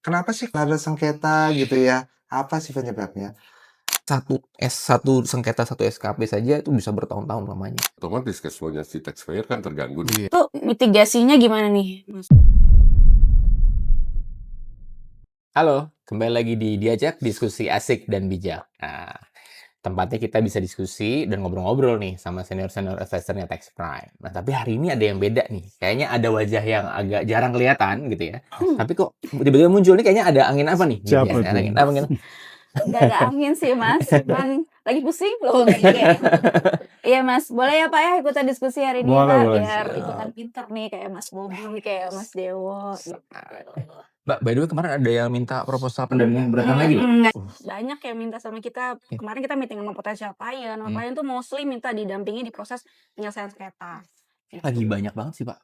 kenapa sih ada sengketa gitu ya? Apa sih penyebabnya? Satu sengketa satu SKP saja itu bisa bertahun-tahun lamanya. Otomatis cash flow-nya si taxpayer kan terganggu nih. Iya. Itu mitigasinya gimana nih, Mas? Halo, kembali lagi di Diajak Diskusi Asik dan Bijak. Nah, tempatnya kita bisa diskusi dan ngobrol-ngobrol nih sama senior-senior advisornya Tax Prime. Nah, tapi hari ini ada yang beda nih. Kayaknya ada wajah yang agak jarang kelihatan gitu ya. Tapi kok tiba-tiba muncul nih, kayaknya ada angin apa nih? Siapa Ada tuh? angin apa gitu? Nggak ada angin sih, Mas. Cuman lagi pusing loh kayaknya. Iya, Mas. Boleh ya, Pak, ya ikutan diskusi hari ini, Boleh, Pak? boleh. Biar ikutan pinter nih kayak Mas Bobi, kayak Mas Dewo. Gitu. Mbak, by the way kemarin ada yang minta proposal pendampingan keberatan lagi loh. Nggak. Banyak yang minta sama kita. Iya. Kemarin kita meeting sama potential client. Sama klien tuh mostly minta didampingi di proses penyelesaian sengketa. Lagi banyak banget sih, Pak,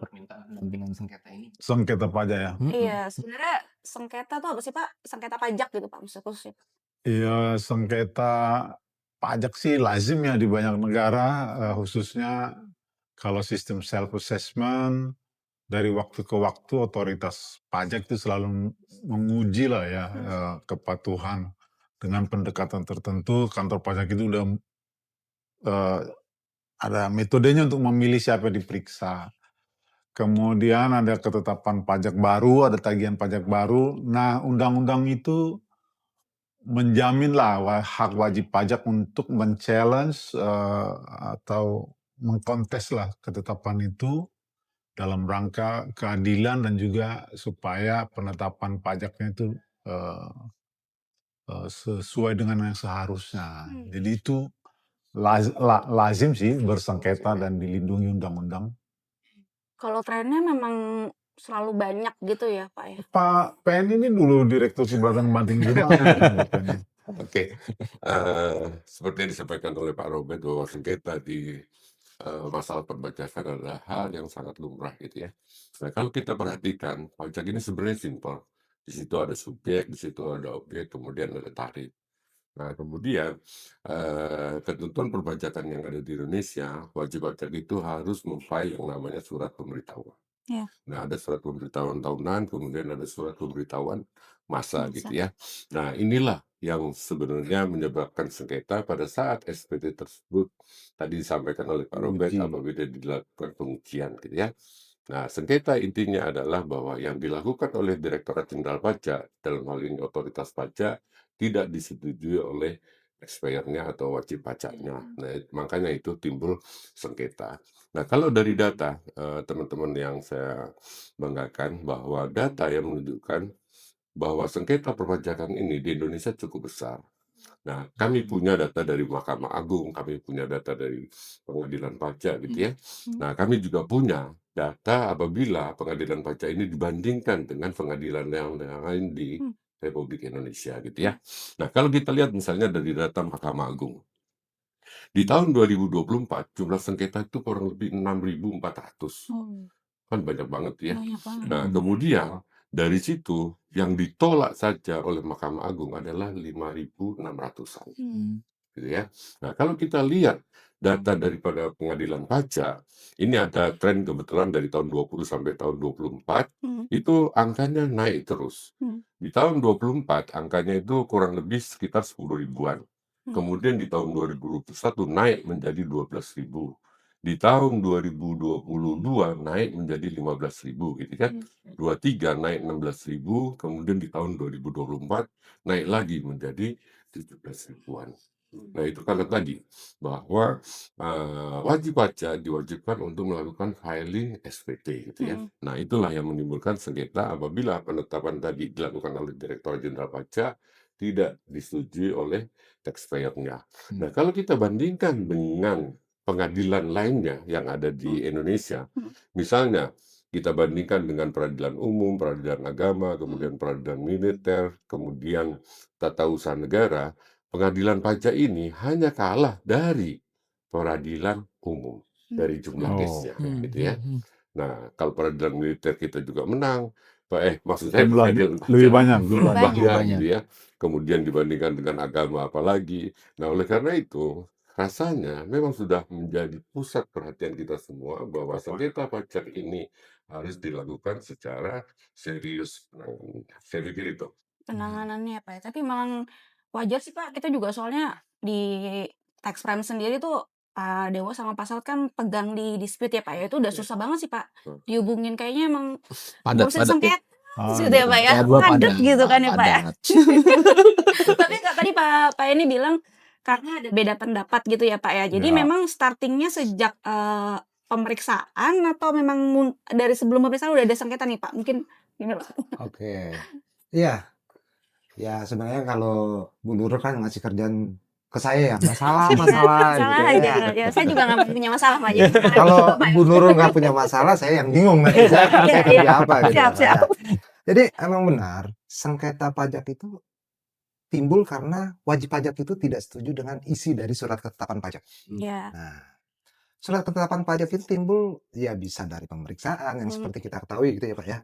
permintaan pendampingan sengketa ini. Sengketa pajak ya? Iya, sebenarnya sengketa tuh apa sih, Pak? Sengketa pajak gitu, Pak, maksud khususnya. Iya, sengketa pajak sih lazim ya di banyak negara, khususnya kalau sistem self-assessment, dari waktu ke waktu otoritas pajak itu selalu menguji lah ya kepatuhan. Dengan pendekatan tertentu, kantor pajak itu udah ada metodenya untuk memilih siapa yang diperiksa. Kemudian ada ketetapan pajak baru, ada tagihan pajak baru. Nah, undang-undang itu menjaminlah hak wajib pajak untuk men-challenge atau mengkontes lah ketetapan itu dalam rangka keadilan dan juga supaya penetapan pajaknya itu sesuai dengan yang seharusnya. Jadi itu lazim sih bersengketa dan dilindungi undang-undang. Kalau trennya memang selalu banyak gitu ya, Pak, ya? Pak PN ini dulu Direktur Sibratan Banting juga. Oke, seperti yang disampaikan oleh Pak Robert bahwa sengketa di masalah perpajakan adalah hal yang sangat lumrah gitu ya. Nah, kalau kita perhatikan pajak ini sebenarnya simpel. Di situ ada subjek, di situ ada objek, kemudian ada tarif. Nah, kemudian ketentuan perpajakan yang ada di Indonesia, wajib pajak itu harus memfile yang namanya surat pemberitahuan. Iya. Nah, ada surat pemberitahuan tahunan, kemudian ada surat pemberitahuan masa gitu ya. Nah, inilah yang sebenarnya menyebabkan sengketa pada saat SPT tersebut tadi disampaikan oleh Pak Robert apabila dilakukan pengujian gitu ya. Nah, sengketa intinya adalah bahwa yang dilakukan oleh Direktorat Jenderal Pajak, dalam hal ini otoritas pajak, tidak disetujui oleh taxpayer-nya atau wajib pajaknya. Nah, makanya itu timbul sengketa. Nah, kalau dari data, teman-teman yang saya banggakan bahwa data yang menunjukkan bahwa sengketa perpajakan ini di Indonesia cukup besar. Nah, kami punya data dari Mahkamah Agung, kami punya data dari Pengadilan Pajak gitu ya. Nah, kami juga punya data apabila Pengadilan Pajak ini dibandingkan dengan pengadilan yang lain di Republik Indonesia gitu ya. Nah, kalau kita lihat misalnya dari data Mahkamah Agung. Di tahun 2024 jumlah sengketa itu kurang lebih 6.400. Kan banyak banget ya. Banyak banget. Nah, kemudian dari situ yang ditolak saja oleh Mahkamah Agung adalah 5.600-an. Gitu ya. Nah, kalau kita lihat data daripada Pengadilan Pajak, ini ada tren kebetulan dari tahun 20 sampai tahun 24, itu angkanya naik terus. Di tahun 24 angkanya itu kurang lebih sekitar 10 ribuan. Kemudian di tahun 2021 naik menjadi 12.000. Di tahun 2022 naik menjadi 15.000 gitu kan. 23 naik 16.000, kemudian di tahun 2024 naik lagi menjadi 17 ribuan. Nah, itu karena tadi bahwa wajib pajak diwajibkan untuk melakukan filing SPT gitu ya. Nah, itulah yang menimbulkan sengketa apabila penetapan tadi dilakukan oleh Direktorat Jenderal Pajak tidak disetujui oleh taxpayer-nya. Nah, kalau kita bandingkan dengan pengadilan lainnya yang ada di Indonesia, misalnya kita bandingkan dengan peradilan umum, peradilan agama, kemudian peradilan militer, kemudian tata usaha negara, pengadilan pajak ini hanya kalah dari peradilan umum dari jumlah case-nya gitu ya. Nah, kalau peradilan militer kita juga menang, maksud saya pengadilan Lebih pajak banyak. banyak gitu ya. Kemudian dibandingkan dengan agama apalagi. Nah, oleh karena itu rasanya memang sudah menjadi pusat perhatian kita semua bahwa sengketa pajak ini harus dilakukan secara serius penanganannya. Saya pikir itu. Penanganannya Pak ya, tapi memang wajar sih Pak, kita juga soalnya di tax prime sendiri tuh, Pak Dewo sama Pak Saud kan pegang di dispute ya Pak ya, itu udah Iya. susah banget sih Pak, Betul. dihubungin kayaknya emang Padat, ngurusin padat. sengketa Oh, gitu ya Pak ya, Jadwal padat padat, gitu kan ya Pak ya. padat. Tapi tadi Pak ini bilang karena ada beda pendapat gitu ya Pak ya, jadi Ya. memang starting-nya sejak pemeriksaan atau memang dari sebelum pemeriksaan udah ada sengketa nih Pak? Mungkin gini Pak. Oke. Iya. Ya sebenarnya kalau Bu Nurul kan ngasih kerjaan ke saya ya, masalah Masalah gitu aja. ya. Ya, saya juga nggak punya masalah Pak. Jadi Kalau Bu Nurul nggak punya masalah, saya yang bingung nanti saya Iya, kerja iya. apa gitu. Siap, siap. Jadi emang benar, sengketa pajak itu timbul karena wajib pajak itu tidak setuju dengan isi dari surat ketetapan pajak. Iya. Nah, surat ketetapan pajak itu timbul ya bisa dari pemeriksaan yang seperti kita ketahui gitu ya Pak ya.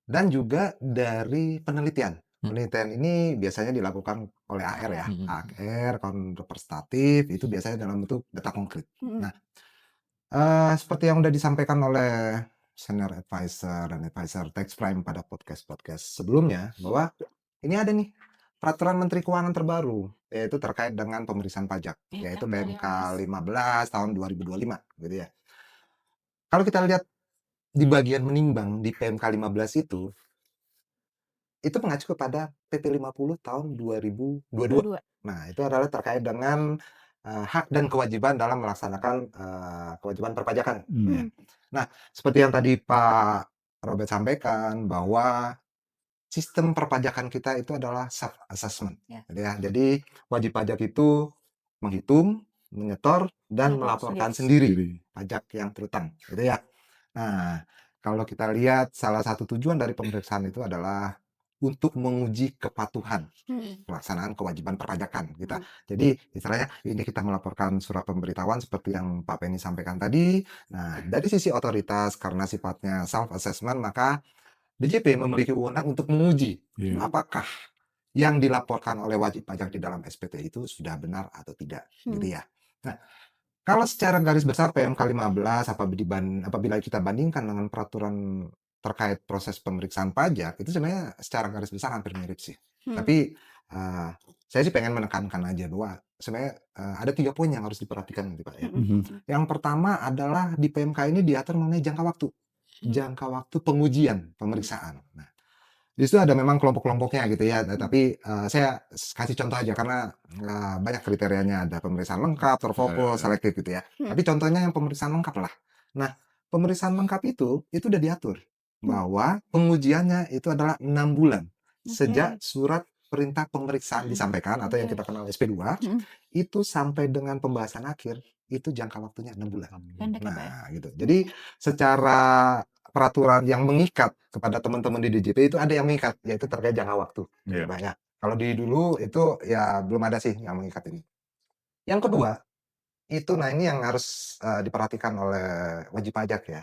Dan juga dari penelitian. Penelitian ini biasanya dilakukan oleh AR ya. AR, representatif, itu biasanya dalam bentuk data konkret. Nah, seperti yang udah disampaikan oleh senior advisor dan advisor tax prime pada podcast-podcast sebelumnya, bahwa ini ada nih peraturan Menteri Keuangan terbaru, yaitu terkait dengan pemeriksaan pajak, yaitu PMK 15 tahun 2025 gitu ya. Kalau kita lihat di bagian menimbang di PMK 15 itu mengacu kepada PP 50 tahun 2022. Nah, itu adalah terkait dengan hak dan kewajiban dalam melaksanakan kewajiban perpajakan. Ya. Nah, seperti yang tadi Pak Robert sampaikan bahwa sistem perpajakan kita itu adalah self assessment. Ya. Jadi wajib pajak itu menghitung, menyetor, dan melaporkan sendiri pajak yang terutang, gitu ya. Nah, kalau kita lihat salah satu tujuan dari pemeriksaan itu adalah untuk menguji kepatuhan pelaksanaan kewajiban perpajakan kita. Jadi istilahnya ini kita melaporkan surat pemberitahuan seperti yang Pak Penny sampaikan tadi. Nah, dari sisi otoritas karena sifatnya self assessment, maka DJP memiliki wewenang untuk menguji apakah yang dilaporkan oleh wajib pajak di dalam SPT itu sudah benar atau tidak, gitu ya. Nah, kalau secara garis besar PMK 15 apabila kita bandingkan dengan peraturan terkait proses pemeriksaan pajak, itu sebenarnya secara garis besar hampir mirip sih. Tapi saya sih pengen menekankan aja bahwa sebenarnya ada 3 poin yang harus diperhatikan nih Pak ya. Yang pertama adalah di PMK ini diatur mengenai jangka waktu. Jangka waktu pengujian pemeriksaan. Nah, di situ ada memang kelompok-kelompoknya gitu ya, tapi saya kasih contoh aja karena banyak kriterianya, ada pemeriksaan lengkap, terfokus, selektif gitu ya. Tapi contohnya yang pemeriksaan lengkap lah. Nah, pemeriksaan lengkap itu udah diatur bahwa pengujiannya itu adalah 6 bulan sejak surat perintah pemeriksaan disampaikan atau yang kita kenal SP2 itu sampai dengan pembahasan akhir itu jangka waktunya 6 bulan. Nah, gitu. Jadi secara peraturan yang mengikat kepada teman-teman di DJP itu ada yang mengikat, yaitu terkait jangka waktu. Banyak. Kalau di dulu itu ya belum ada sih yang mengikat ini. Yang kedua, itu nah ini yang harus diperhatikan oleh wajib pajak ya.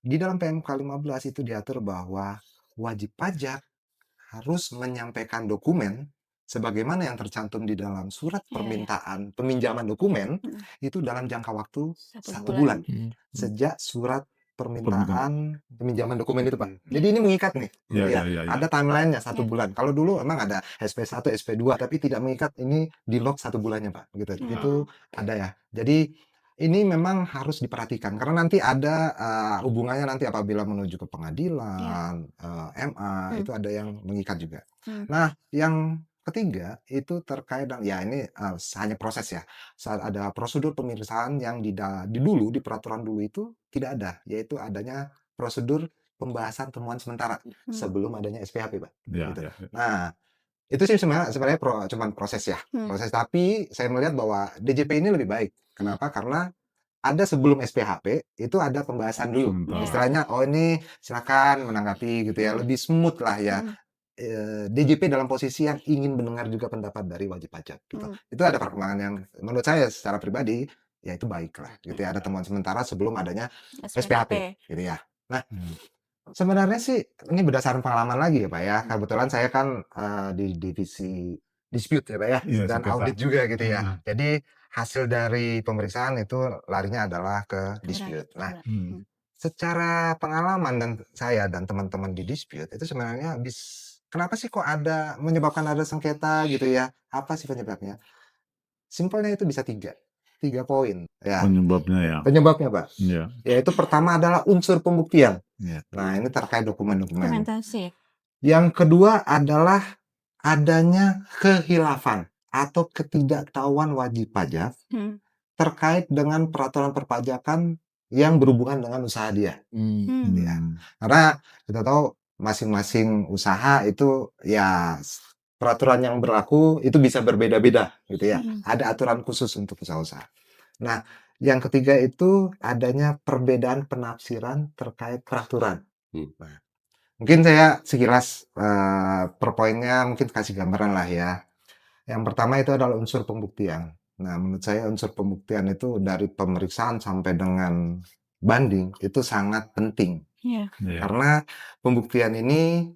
Di dalam PMK 15 itu diatur bahwa wajib pajak harus menyampaikan dokumen sebagaimana yang tercantum di dalam surat permintaan peminjaman dokumen itu dalam jangka waktu 1 bulan sejak surat permintaan peminjaman dokumen itu Pak. Jadi ini mengikat nih. Ada timelinenya 1 bulan. Kalau dulu memang ada SP1, SP2 tapi tidak mengikat, ini di lock 1 bulannya Pak. Gitu. Itu ada ya. Jadi ini memang harus diperhatikan karena nanti ada hubungannya nanti apabila menuju ke pengadilan, MA itu ada yang mengikat juga. Nah, yang ketiga itu terkait dengan ya ini hanya proses ya. Saat ada prosedur pemeriksaan yang di dulu di peraturan dulu itu tidak ada, yaitu adanya prosedur pembahasan temuan sementara sebelum adanya SPHP, Pak. Gitu. Nah, itu sih sebenarnya cuman proses ya. Proses, tapi saya melihat bahwa DJP ini lebih baik. Kenapa? Karena ada sebelum SPHP itu ada pembahasan dulu. Istilahnya oh ini silakan menanggapi gitu ya. Lebih smooth lah ya. DJP dalam posisi yang ingin mendengar juga pendapat dari wajib pajak gitu. Itu ada perkembangan yang menurut saya secara pribadi ya itu baik lah gitu ya. Ada temuan sementara sebelum adanya SPHP gitu ya. Nah, sebenarnya sih ini berdasarkan pengalaman lagi ya Pak ya. Kebetulan saya kan di divisi dispute ya Pak ya, dan audit juga gitu ya. Jadi hasil dari pemeriksaan itu larinya adalah ke dispute. Nah, Hmm. secara pengalaman dan saya dan teman-teman di dispute itu sebenarnya kenapa sih kok menyebabkan ada sengketa gitu ya? Apa sih penyebabnya? Simpelnya itu bisa tiga poin. Ya, Penyebabnya ya. penyebabnya Pak. Ya. Yaitu pertama adalah unsur pembuktian. Ya. Nah, ini terkait dokumen-dokumen. Dokumentasi. Yang kedua adalah adanya khilafan atau ketidaktahuan wajib pajak Hmm. terkait dengan peraturan perpajakan yang berhubungan dengan usaha dia. Hmm. Ya. Karena kita tahu masing-masing usaha itu ya peraturan yang berlaku itu bisa berbeda-beda gitu ya. Hmm. Ada aturan khusus untuk usaha-usaha. Nah, yang ketiga itu adanya perbedaan penafsiran terkait peraturan. Nah, mungkin saya sekilas per poinnya mungkin kasih gambaran lah ya. Yang pertama itu adalah unsur pembuktian. Nah, menurut saya unsur pembuktian itu dari pemeriksaan sampai dengan banding itu sangat penting. Iya. Ya. Karena pembuktian ini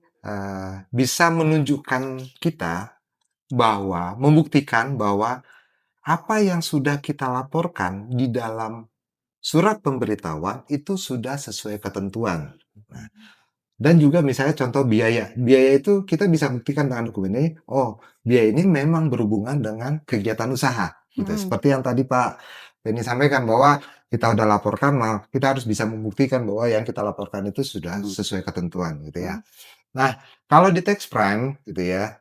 bisa menunjukkan kita membuktikan bahwa apa yang sudah kita laporkan di dalam surat pemberitahuan itu sudah sesuai ketentuan. Nah, dan juga misalnya contoh biaya. Biaya itu kita bisa buktikan dengan dokumen ini, oh biaya ini memang berhubungan dengan kegiatan usaha. Gitu. Hmm. Seperti yang tadi Pak Benny sampaikan bahwa kita udah laporkan, nah kita harus bisa membuktikan bahwa yang kita laporkan itu sudah sesuai ketentuan gitu ya. Nah, kalau di Tax Prime gitu ya,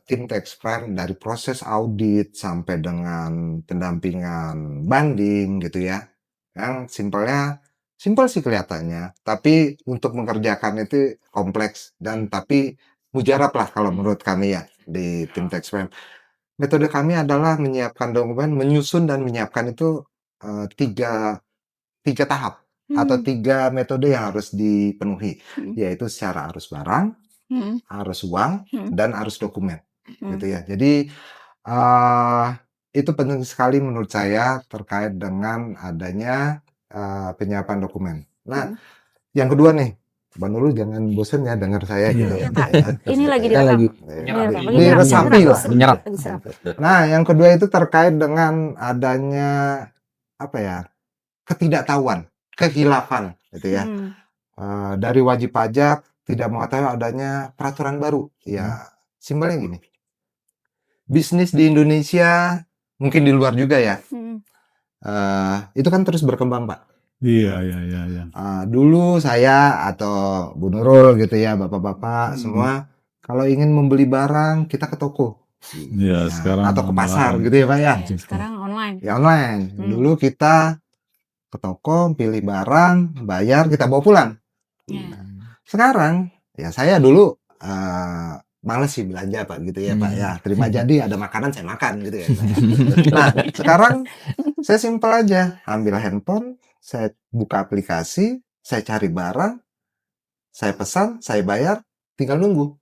tim Tax Prime dari proses audit sampai dengan pendampingan banding gitu ya, yang simpel sih kelihatannya, tapi untuk mengerjakan itu kompleks dan tapi mujarab lah kalau menurut kami ya di tim Tax Prime. Metode kami adalah menyiapkan dokumen, menyusun dan menyiapkan itu tiga tahap atau Hmm. 3 metode yang harus dipenuhi, Hmm. yaitu secara arus barang, Hmm. arus uang, Hmm. dan arus dokumen, Hmm. gitu ya. Jadi eh, itu penting sekali menurut saya terkait dengan adanya penyiapan dokumen. Nah, Hmm. yang kedua nih, Bang Nurul jangan bosen ya dengar saya gitu Iya. ya. Iya, Pak. Ini lagi Kita direkam. lagi Iya, Pak. Lagi Diresapi lah. menyerap. Lagi serap. Nah, yang kedua itu terkait dengan adanya apa ya? Ketidaktahuan, kehilafan gitu ya. Hmm. Dari wajib pajak tidak mengetahui adanya peraturan baru. Ya, simpelnya gini. Bisnis di Indonesia, mungkin di luar juga ya, Hmm. itu kan terus berkembang, Pak. Iya. Dulu saya atau Bu Nurul gitu ya, bapak-bapak semua, kalau ingin membeli barang, kita ke toko. Iya, sekarang Atau ke pasar online. gitu ya, Pak ya. Sekarang online. Ya online. Hmm. Dulu kita ke toko, pilih barang, bayar, kita bawa pulang. Ya. Sekarang, ya saya dulu males sih belanja Pak gitu ya Pak ya. Terima jadi ada makanan saya makan gitu ya. Nah, sekarang saya simpel aja. Ambil handphone, saya buka aplikasi, saya cari barang, saya pesan, saya bayar, tinggal nunggu.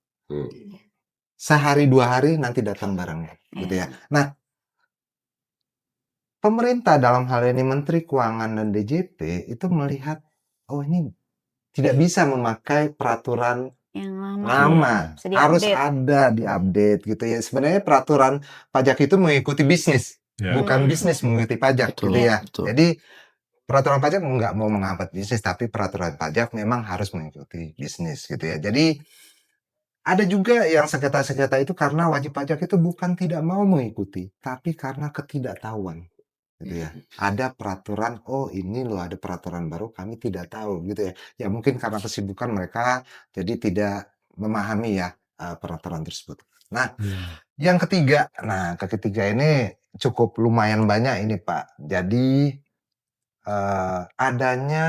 Sehari 2 hari nanti datang barangnya gitu ya. Nah, pemerintah dalam hal ini Menteri Keuangan dan DJP itu melihat, oh ini tidak bisa memakai peraturan Yang lama. lama, Bisa harus diupdate. ada diupdate gitu ya. Sebenarnya peraturan pajak itu mengikuti bisnis, Ya. bukan bisnis mengikuti pajak Betul, gitu ya. betul. Jadi peraturan pajak nggak mau menghambat bisnis, tapi peraturan pajak memang harus mengikuti bisnis gitu ya. Jadi ada juga yang sengketa-sengketa itu karena wajib pajak itu bukan tidak mau mengikuti, tapi karena ketidaktahuan. Gitu ya. Ada peraturan, oh ini loh ada peraturan baru kami tidak tahu gitu ya. Ya mungkin karena kesibukan mereka jadi tidak memahami ya peraturan tersebut. Nah, yang ketiga, ketiga ini cukup lumayan banyak ini Pak. Jadi adanya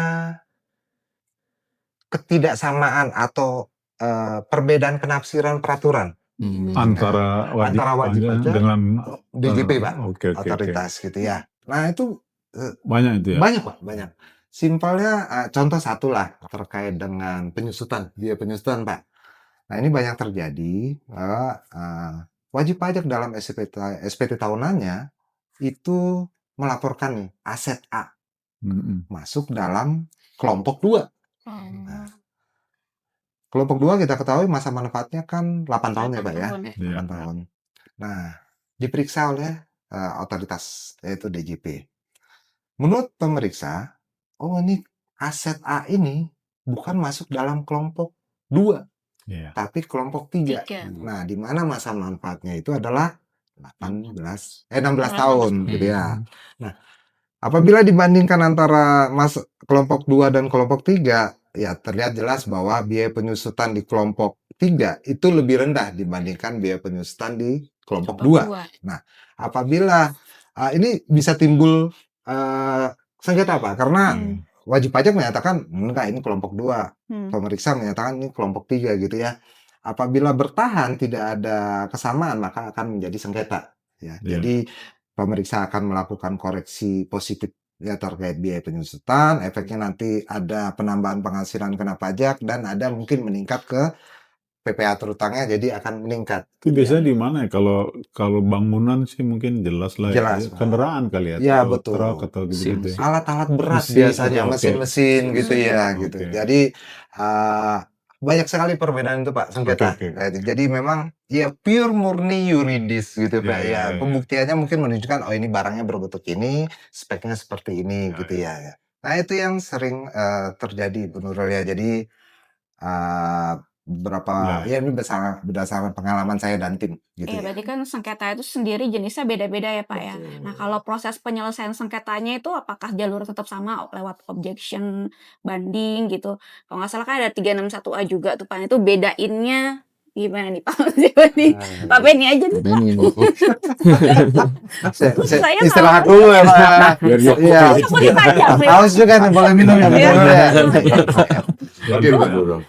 ketidaksamaan atau perbedaan penafsiran peraturan Antara wajib pajak dengan DJP Pak, Oke. otoritas gitu ya. Nah itu Banyak itu ya. banyak Pak, banyak. Simpelnya contoh satu lah terkait dengan biaya penyusutan Pak. Nah ini banyak terjadi wajib pajak dalam SPT tahunannya itu melaporkan nih aset A masuk dalam kelompok 2. Nah, kelompok 2 kita ketahui masa manfaatnya kan 8 tahun ya Pak ya. 8 tahun. 8 tahun. Nah, diperiksa oleh otoritas yaitu DJP. Menurut pemeriksa, oh ini aset A ini bukan masuk dalam kelompok 2, Iya. tapi kelompok 3. 3. Nah, di mana masa manfaatnya itu adalah 16 16 tahun gitu Hmm. ya. Nah, apabila dibandingkan antara kelompok 2 dan kelompok 3, ya terlihat jelas bahwa biaya penyusutan di kelompok 3 itu lebih rendah dibandingkan biaya penyusutan di kelompok 2. 2. Nah, apabila ini bisa timbul sengketa, Pak, karena wajib pajak menyatakan enggak ini kelompok 2, pemeriksa menyatakan ini kelompok 3 gitu ya. Apabila bertahan tidak ada kesamaan maka akan menjadi sengketa ya. Iya. Jadi pemeriksa akan melakukan koreksi positif ya terkait biaya penyusutan, efeknya nanti ada penambahan penghasilan kena pajak dan ada mungkin meningkat ke PPh terutangnya jadi akan meningkat. Itu Ya. biasanya di mana ya? Kalau bangunan sih mungkin jelas lah ya. Jelas, Pak. Kendaraan kali ya, Ya, atau betul. truk atau gitu-gitu ya. Alat-alat berat Mesin, biasanya, oke. mesin-mesin gitu ya, Oke. gitu. Jadi banyak sekali perbedaan itu, Pak, sengketa. Oke. Jadi memang ya pure murni yuridis gitu, Pak. Ya. Ya, pembuktiannya mungkin menunjukkan oh ini barangnya berbentuk ini, speknya seperti ini gitu ya. Nah, itu yang sering terjadi Bu Nurul ya. Jadi beberapa ya ini berdasarkan pengalaman saya dan tim gitu Iya, ya. berarti kan sengketa itu sendiri jenisnya beda-beda ya, Pak, ya. Nah, kalau proses penyelesaian sengketanya itu apakah jalur tetap sama lewat objection, banding gitu? Kalau nggak salah kan ada 361A juga tuh, Pak. Itu bedainnya gimana nih, Pak? Siapa nih? Pak Benny aja nih, Pak. Saya Istirahat dulu ya, Pak. Biar Iya. Aku ditanya, Pak. Haus juga nih, boleh minum ya, Bu Nurul ya. Oke, Pak Nurul.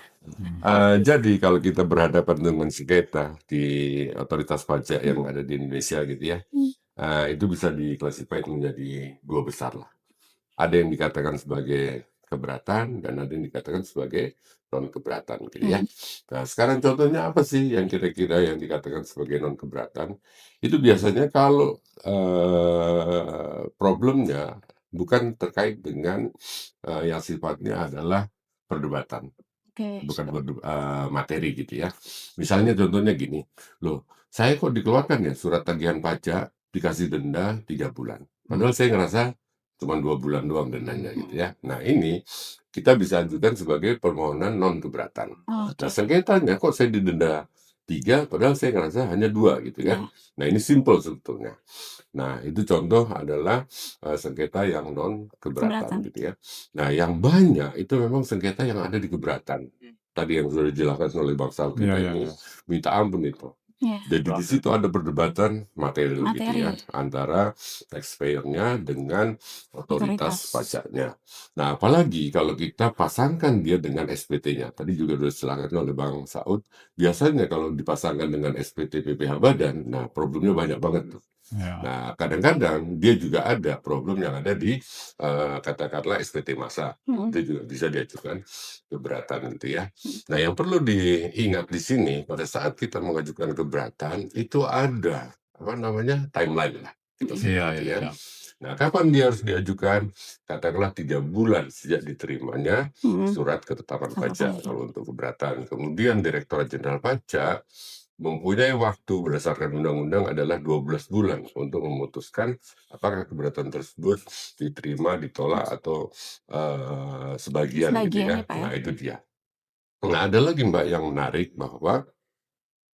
Jadi kalau kita berhadapan dengan sengketa di otoritas pajak yang ada di Indonesia gitu ya, itu bisa diklasifikasi menjadi 2 besar lah. Ada yang dikatakan sebagai keberatan dan ada yang dikatakan sebagai non keberatan gitu ya. Nah, sekarang contohnya apa sih yang kira-kira yang dikatakan sebagai non keberatan? Itu biasanya kalau problemnya bukan terkait dengan yang sifatnya adalah perdebatan. Oke. Bukan materi gitu ya. Misalnya contohnya gini, loh saya kok dikeluarkan ya surat tagihan pajak dikasih denda 3 bulan. Padahal saya ngerasa cuma 2 bulan doang dendanya gitu ya. Nah ini kita bisa ajukan sebagai permohonan non keberatan. Nah Oke. sengketanya kok saya didenda 3 padahal saya ngerasa hanya 2 gitu ya. Nah ini simple sebetulnya. Nah itu contoh adalah sengketa yang non keberatan gitu ya. Nah yang banyak itu memang sengketa yang ada di keberatan. Tadi yang sudah dijelaskan oleh Bang Saud kita Iya. ini minta ampun itu. Iya. Jadi di situ ada perdebatan materi gitu ya Materi. antara taxpayer-nya dengan otoritas Otoritas. pajaknya. Nah apalagi kalau kita pasangkan dia dengan SPT-nya. Tadi juga sudah dijelaskan oleh Bang Saud. Biasanya kalau dipasangkan dengan SPT PPh Badan, nah problemnya banyak banget tuh. Ya. Nah kadang-kadang dia juga ada problem yang ada di katakanlah SPT masa. Itu juga bisa diajukan keberatan gitu ya. Nah yang perlu diingat di sini pada saat kita mengajukan keberatan itu ada apa namanya timeline lah gitu Iya. Nah kapan dia harus diajukan? Katakanlah 3 bulan sejak diterimanya surat ketetapan pajak kalau untuk keberatan. Kemudian Direktorat Jenderal Pajak mempunyai waktu berdasarkan undang-undang adalah 12 bulan untuk memutuskan apakah keberatan tersebut diterima, ditolak atau sebagian gitu ya. Sebagian ya, Pak, ya. Nah itu dia. Nah ada lagi Mbak yang menarik bahwa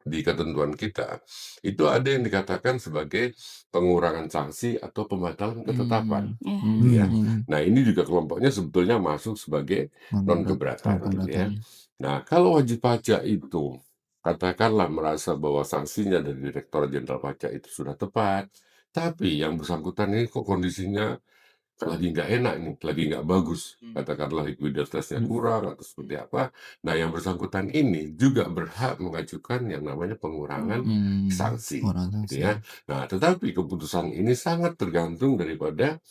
di ketentuan kita itu ada yang dikatakan sebagai pengurangan sanksi atau pembatalan ketetapan. Iya. Ya. Nah ini juga kelompoknya sebetulnya masuk sebagai non keberatan gitu ya. Nah kalau wajib pajak itu katakanlah merasa bahwa sanksinya dari Direktorat Jenderal Pajak itu sudah tepat, tapi yang bersangkutan ini kok kondisinya lagi nggak enak nih, lagi nggak bagus, katakanlah likuiditasnya kurang atau seperti apa. Nah yang bersangkutan ini juga berhak mengajukan yang namanya pengurangan sanksi gitu ya. Nah tetapi keputusan ini sangat tergantung daripada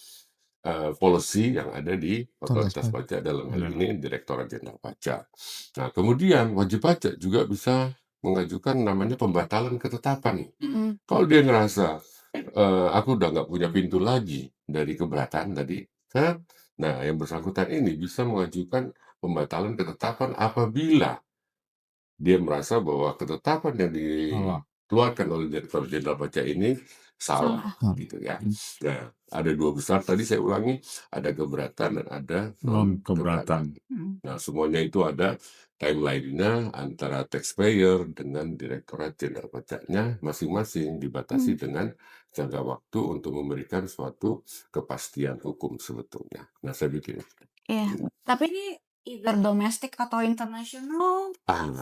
policy yang ada di otoritas pajak dalam hal ini Direktorat Jenderal Pajak. Nah kemudian wajib pajak juga bisa mengajukan namanya pembatalan ketetapan. Kalau dia ngerasa aku udah nggak punya pintu lagi dari keberatan tadi kan, nah yang bersangkutan ini bisa mengajukan pembatalan ketetapan apabila dia merasa bahwa ketetapan yang dikeluarkan oleh Direktorat Jenderal Pajak ini salah, gitu ya. Nah, ada 2 besar tadi saya ulangi, ada keberatan dan ada non-keberatan. Non-keberatan. Nah, semuanya itu ada timeline-nya antara taxpayer dengan Direktorat Jenderal Pajaknya masing-masing dibatasi dengan jangka waktu untuk memberikan suatu kepastian hukum sebetulnya. Nah, saya pikir Iya, tapi ini either domestic atau international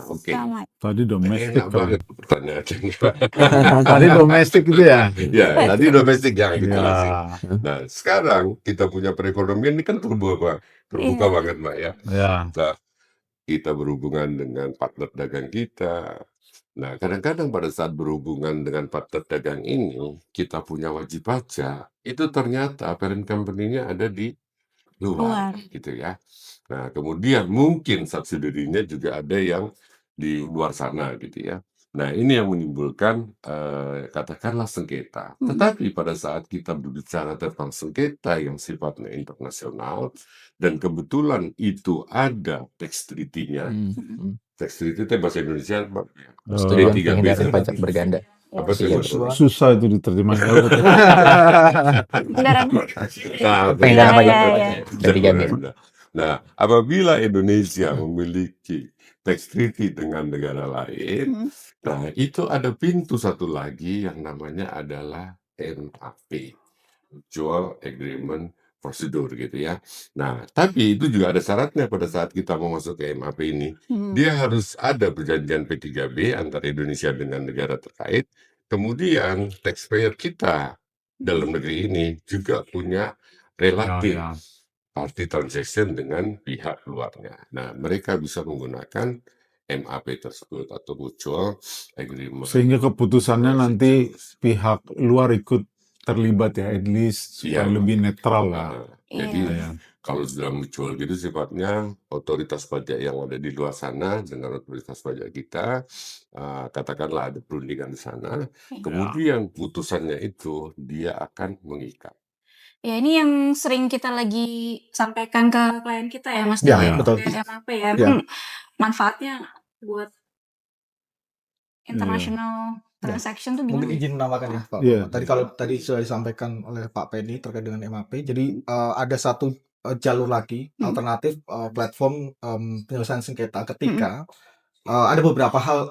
oke. sama. Tadi domestik Enak banget pertanyaannya. Tadi domestik itu ya? Ya, tadi domestik yang Ya. Nah, sekarang kita punya perekonomian ini kan terbuka Iya. banget, Mbak, ya. Ya. Nah, kita berhubungan dengan partner dagang kita. Nah, kadang-kadang pada saat berhubungan dengan partner dagang ini, kita punya wajib pajak, itu ternyata parent company-nya ada di luar, Luar. gitu ya. Nah, kemudian mungkin subsidiary-nya juga ada yang di luar sana, gitu ya. Nah, ini yang menimbulkan, katakanlah sengketa. Tetapi pada saat kita berbicara tentang sengketa yang sifatnya internasional, dan kebetulan itu ada tax treaty-nya. Tax treaty itu bahasa Indonesia, Pak? Persetujuan P3B. penghindari pajak berganda. Apa tuh? Susah itu diterjemahkan. Kendaraan. Nah, Penghindari Iya, pajak iya, iya. P3B. Nah, apabila Indonesia memiliki tax treaty dengan negara lain, nah itu ada pintu satu lagi yang namanya adalah MAP, Mutual Agreement Procedure, gitu ya. Nah, tapi itu juga ada syaratnya pada saat kita mau masuk ke MAP ini. Dia harus ada perjanjian P3B antara Indonesia dengan negara terkait. Kemudian taxpayer kita dalam negeri ini juga punya relatif Ya. party transaction dengan pihak luarnya. Nah, mereka bisa menggunakan MAP tersebut atau Mutual Agreement. Sehingga keputusannya nanti pihak luar ikut terlibat ya, at least supaya Iya. lebih netral lah. Jadi Ya. kalau sudah mutual gitu sifatnya otoritas pajak yang ada di luar sana dengan otoritas pajak kita, katakanlah ada perundingan di sana, kemudian putusannya itu dia akan mengikat. Ya, ini yang sering kita lagi sampaikan ke klien kita ya, Mas Ya, Didi, ya. terkait MAP ya. Ya. Manfaatnya buat international transaction tuh Mungkin gimana? izin menambahkan ya, Pak. Iya. Tadi sudah disampaikan oleh Pak Penny terkait dengan MAP. Jadi ada satu jalur lagi alternatif platform penyelesaian sengketa ketika ada beberapa hal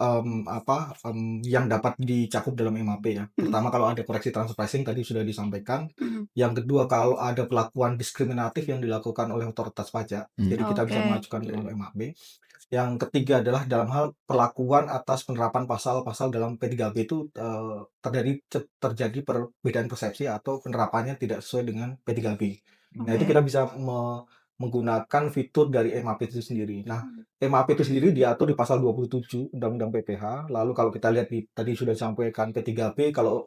yang dapat dicakup dalam MAP ya. Pertama, kalau ada koreksi transfer pricing tadi sudah disampaikan. Yang kedua, kalau ada perlakuan diskriminatif yang dilakukan oleh otoritas pajak, jadi kita bisa Oke. mengajukan dalam MAP. Yang ketiga adalah dalam hal perlakuan atas penerapan pasal-pasal dalam P3B itu terjadi perbedaan persepsi atau penerapannya tidak sesuai dengan P3B. Nah, itu kita bisa menggunakan fitur dari MAP itu sendiri. Nah, MAP itu sendiri diatur di pasal 27 Undang-Undang PPH. Lalu kalau kita lihat tadi sudah disampaikan P3B, kalau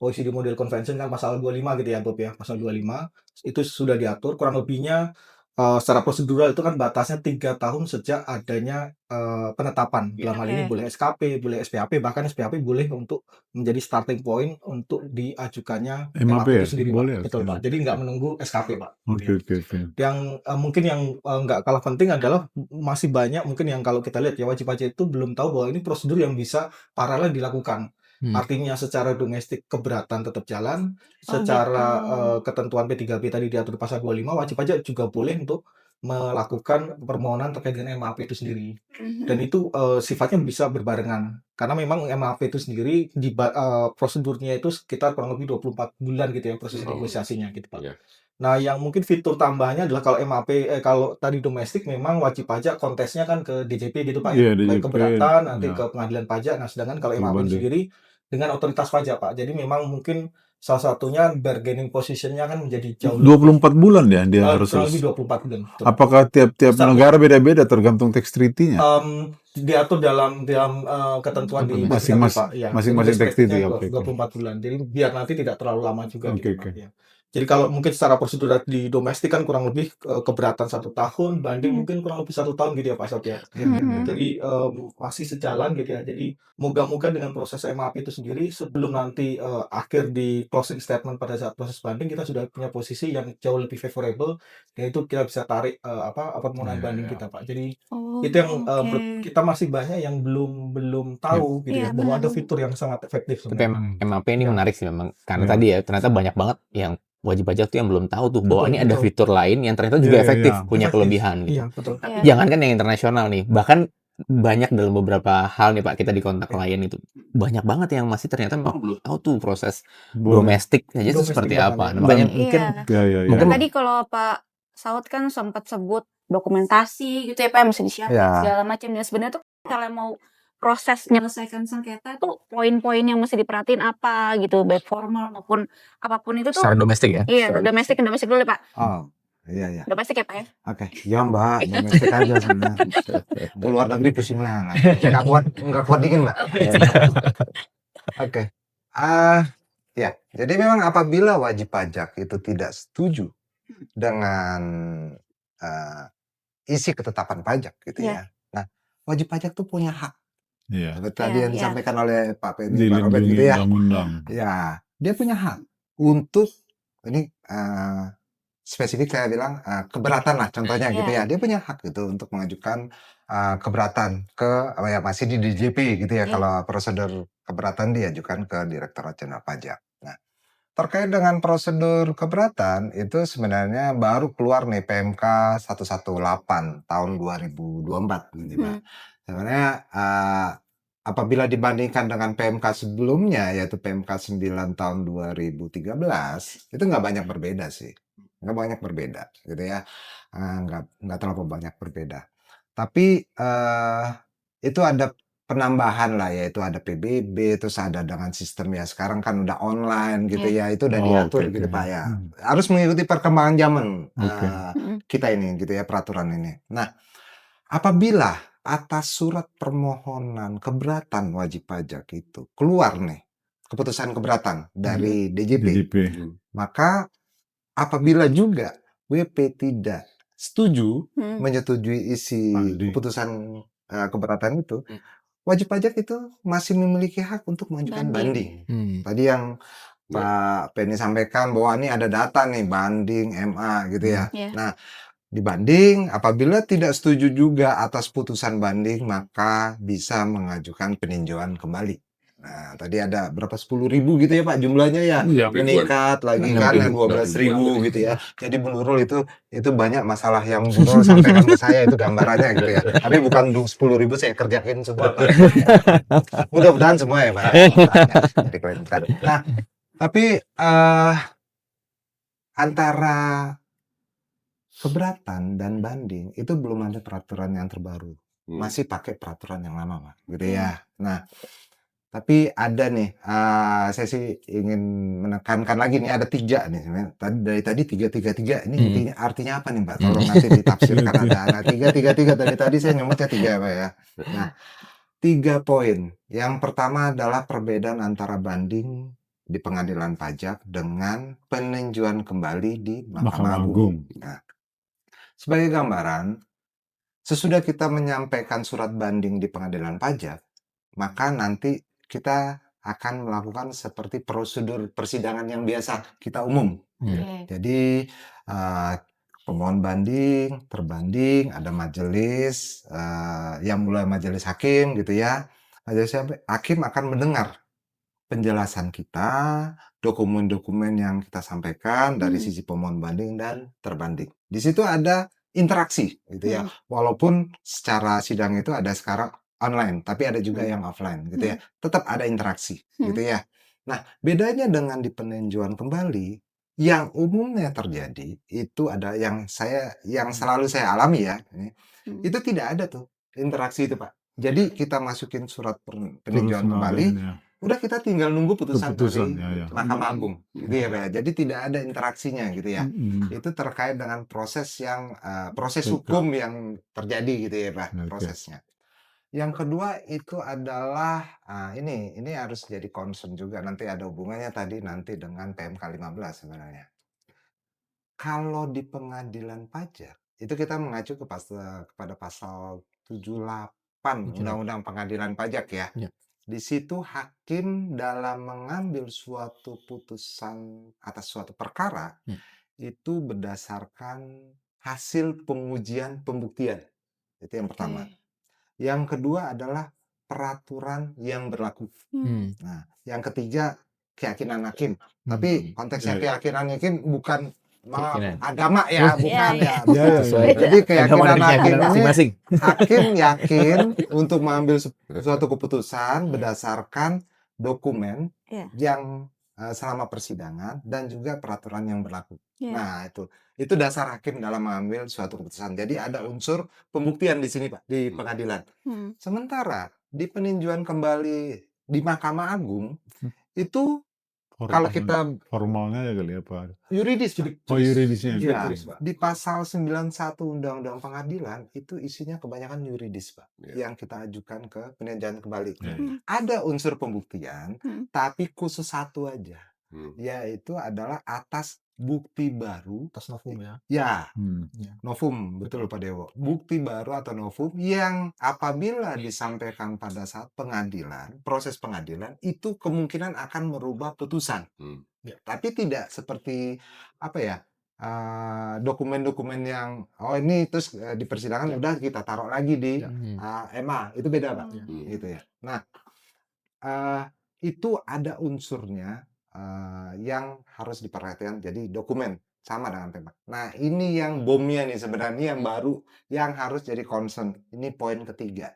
OECD Model Convention kan pasal 25 gitu ya, Bob ya, pasal 25 itu sudah diatur. Kurang lebihnya secara prosedural itu kan batasnya 3 tahun sejak adanya penetapan. Dalam hal ini boleh SKP, boleh SPAP, bahkan SPAP boleh untuk menjadi starting point untuk diajukannya MAP MAP ya? itu sendiri, Boleh Pak. ya? Betul, Pak. Jadi nggak menunggu SKP, Pak. Oke. Yang mungkin yang nggak kalah penting adalah masih banyak mungkin yang kalau kita lihat ya wajib pajak itu belum tahu bahwa ini prosedur yang bisa paralel dilakukan. Artinya secara domestik keberatan tetap jalan, secara ketentuan P3B tadi diatur di pasal 25, wajib pajak juga boleh untuk melakukan permohonan terkait dengan MAP itu sendiri. Dan itu sifatnya bisa berbarengan. Karena memang MAP itu sendiri prosedurnya itu sekitar kurang lebih 24 bulan gitu ya proses negosiasinya gitu, Pak. Iya. Nah, yang mungkin fitur tambahannya adalah kalau MAP kalau tadi domestik memang wajib pajak kontesnya kan ke DJP gitu, Pak. Iya, Baik DJP, keberatan nanti ya. ke pengadilan pajak. Nah, sedangkan kalau Kalau MAP itu banding. sendiri dengan otoritas pajak, Pak. Jadi memang mungkin salah satunya bargaining position-nya kan menjadi jauh 24 bulan ya dia harus kurang lebih selesai. 24 bulan. Betul. Apakah tiap Sama. negara beda-beda tergantung tax treaty-nya? Diatur dalam ketentuan di Masing-masing- Pak. Ya, masing-masing jadi tax treaty, expected-nya oke. 24 bulan. Jadi biar nanti tidak terlalu lama juga Oke, gitu, Pak. Ya. Jadi kalau mungkin secara prosedur di domestik kan kurang lebih keberatan 1 tahun, banding mungkin kurang lebih 1 tahun gitu ya Pak Sot ya. Jadi masih sejalan gitu ya. Jadi moga-moga dengan proses MAP itu sendiri sebelum nanti akhir di closing statement pada saat proses banding kita sudah punya posisi yang jauh lebih favorable, yaitu kita bisa tarik permohonan Iya, banding iya. kita Pak. Jadi Oh, itu yang oke. kita masih banyak yang belum Iya. tahu gitu Iya, ya, bahwa ada benar. fitur yang sangat efektif Tapi sebenarnya. emang MAP ini Ya. menarik sih memang, karena Iya. tadi ya ternyata banyak banget yang wajib pajak tuh yang belum tahu tuh bahwa Betul, ini ada betul. fitur lain yang ternyata Iya, juga iya, efektif, iya. punya Efektif. kelebihan gitu. Iya, betul. Iya. Jangankan yang internasional nih, bahkan banyak dalam beberapa hal nih Pak, kita di kontak klien itu, banyak banget yang masih ternyata memang belum tahu tuh proses Boleh. domestik aja itu Domestik seperti bahkan apa. ya. Nah, makanya Dan mungkin Iya. iya, iya, iya. mungkin Kan tadi kalau Pak Saud kan sempat sebut dokumentasi gitu ya Pak, yang mesti disiapin Iya. segala macam. Dan sebenarnya tuh kalau mau proses menyelesaikan sengketa tuh poin-poin yang mesti diperhatiin apa gitu, baik formal maupun apapun itu tuh. secara domestik ya. Iya, domestik dulu Pak. Oh, iya, iya. Domestik ya Pak ya. Oke. Ya Mbak, domestik aja sana. Keluar negeri pusing lah. Nggak kuat dingin Mbak. Oke. Ya. Jadi memang apabila wajib pajak itu tidak setuju dengan isi ketetapan pajak gitu Iya. ya. Nah, wajib pajak tuh punya hak. Iya. Seperti tadi Iya, yang iya. disampaikan oleh Pak Penny, Pak Robert Dilindungi gitu ya. undang-undang. Ya, dia punya hak untuk ini spesifik saya bilang keberatan lah contohnya gitu Iya. ya. Dia punya hak gitu untuk mengajukan keberatan ke masih di DJP gitu ya Iya. kalau prosedur keberatan diajukan ke Direktorat Jenderal Pajak. Nah, terkait dengan prosedur keberatan itu sebenarnya baru keluar nih PMK 118 tahun 2024 gitu Pak. Sebenarnya apabila dibandingkan dengan PMK sebelumnya yaitu PMK 9 tahun 2013 itu nggak banyak berbeda sih. Nggak banyak berbeda gitu ya. Nggak terlalu banyak berbeda. Tapi itu ada penambahan lah yaitu ada PBB terus ada dengan sistem ya sekarang kan udah online gitu Iya. ya itu udah Oh, diatur oke, gitu oke. Pak ya. Harus mengikuti perkembangan zaman Oke. kita ini gitu ya peraturan ini. Nah, apabila atas surat permohonan keberatan wajib pajak itu keluar nih keputusan keberatan dari DJP, DJP. maka apabila juga WP tidak setuju menyetujui isi Banding. keputusan keberatan itu, wajib pajak itu masih memiliki hak untuk mengajukan banding. Tadi yang Pak Penny sampaikan bahwa ini ada data nih banding MA gitu ya. Iya. Nah, dibanding apabila tidak setuju juga atas putusan banding maka bisa mengajukan peninjauan kembali. Nah, tadi ada berapa 10.000 gitu ya Pak jumlahnya ya. Iya. Meningkat lagi kan Ribuan. 12.000 gitu ya. Jadi Bu Nurul itu banyak masalah yang Bu Nurul sampaikan ke saya itu gambarannya gitu ya. Tapi bukan 10.000 saya kerjain semua Pak. Mudah-mudahan semua ya Pak. Jadi keren kan. Nah, tapi antara keberatan dan banding itu belum ada peraturan yang terbaru. Masih pakai peraturan yang lama, Pak, gitu ya. Nah, tapi ada nih, saya sih ingin menekankan lagi nih ada 3 nih sebenarnya. Dari tadi 3 ini artinya apa nih, Mbak? Tolong nanti ditafsirkan ada. Nah, 3 tadi saya nyebutnya 3 Pak ya. Nah, 3 poin. Yang pertama adalah perbedaan antara banding di pengadilan pajak dengan peninjauan kembali di Mahkamah Agung. Nah, sebagai gambaran, sesudah kita menyampaikan surat banding di pengadilan pajak, maka nanti kita akan melakukan seperti prosedur persidangan yang biasa kita umum. Jadi pemohon banding, terbanding, ada majelis yang mulai majelis hakim gitu ya. Majelis hakim akan mendengar penjelasan kita, dokumen-dokumen yang kita sampaikan dari sisi pemohon banding dan terbanding. Di situ ada interaksi gitu ya. Walaupun secara sidang itu ada sekarang online, tapi ada juga yang offline gitu ya. Tetap ada interaksi gitu ya. Nah, bedanya dengan di peninjauan kembali yang umumnya terjadi itu ada yang selalu saya alami ya. Itu tidak ada tuh interaksi itu, Pak. Jadi kita masukin surat peninjauan kembali, udah kita tinggal nunggu putusan dari Mahkamah Agung gitu ya Pak ya. Jadi tidak ada interaksinya gitu ya. Itu terkait dengan proses hukum yang terjadi gitu ya Pak prosesnya. Yang kedua itu adalah ini harus jadi concern juga nanti ada hubungannya tadi nanti dengan PMK 15 sebenarnya. Kalau di pengadilan pajak, itu kita mengacu kepada pasal 78 Undang-Undang Pengadilan Pajak ya. Ya. Di situ hakim dalam mengambil suatu putusan atas suatu perkara, itu berdasarkan hasil pengujian pembuktian. Itu yang pertama. Oke. Yang kedua adalah peraturan yang berlaku. Nah, yang ketiga keyakinan hakim. Tapi konteksnya Ya, ya. keyakinan hakim bukan Keyakinan. agama ya, Oh. bukan Iya, ya. iya. Ya, ya, Sesuai ya. Jadi agama keyakinan dan hakim keyakinan ini masing-masing. hakim yakin untuk mengambil suatu keputusan berdasarkan dokumen Iya. yang selama persidangan dan juga peraturan yang berlaku. Iya. Nah, itu dasar hakim dalam mengambil suatu keputusan. Jadi ada unsur pembuktian di sini, Pak, di pengadilan. Sementara di peninjauan kembali di Mahkamah Agung itu kalau kita Formalnya ya kali apa? yuridis, Pak. Oh, yuridisnya. Ya, Juris, Pak. di pasal 91 Undang-Undang Pengadilan itu isinya kebanyakan yuridis, Pak, Ya. yang kita ajukan ke peninjauan kembali. Ya, Ada unsur pembuktian, tapi khusus satu aja, Hmm. yaitu adalah atas bukti baru. Atas novum ya. Ya, Ya. novum, betul Pak Dewo. Bukti baru atau novum yang apabila disampaikan pada saat pengadilan, proses pengadilan, itu kemungkinan akan merubah putusan. Hmm. Ya, tapi tidak seperti apa ya, dokumen-dokumen yang ini terus di persidangan udah kita taruh lagi di EMA, itu beda Pak, gitu ya. Nah, itu ada unsurnya yang harus diperhatikan. Jadi dokumen sama dengan tembak. Nah, ini yang bomnya nih sebenarnya yang baru yang harus jadi concern. Ini poin ketiga.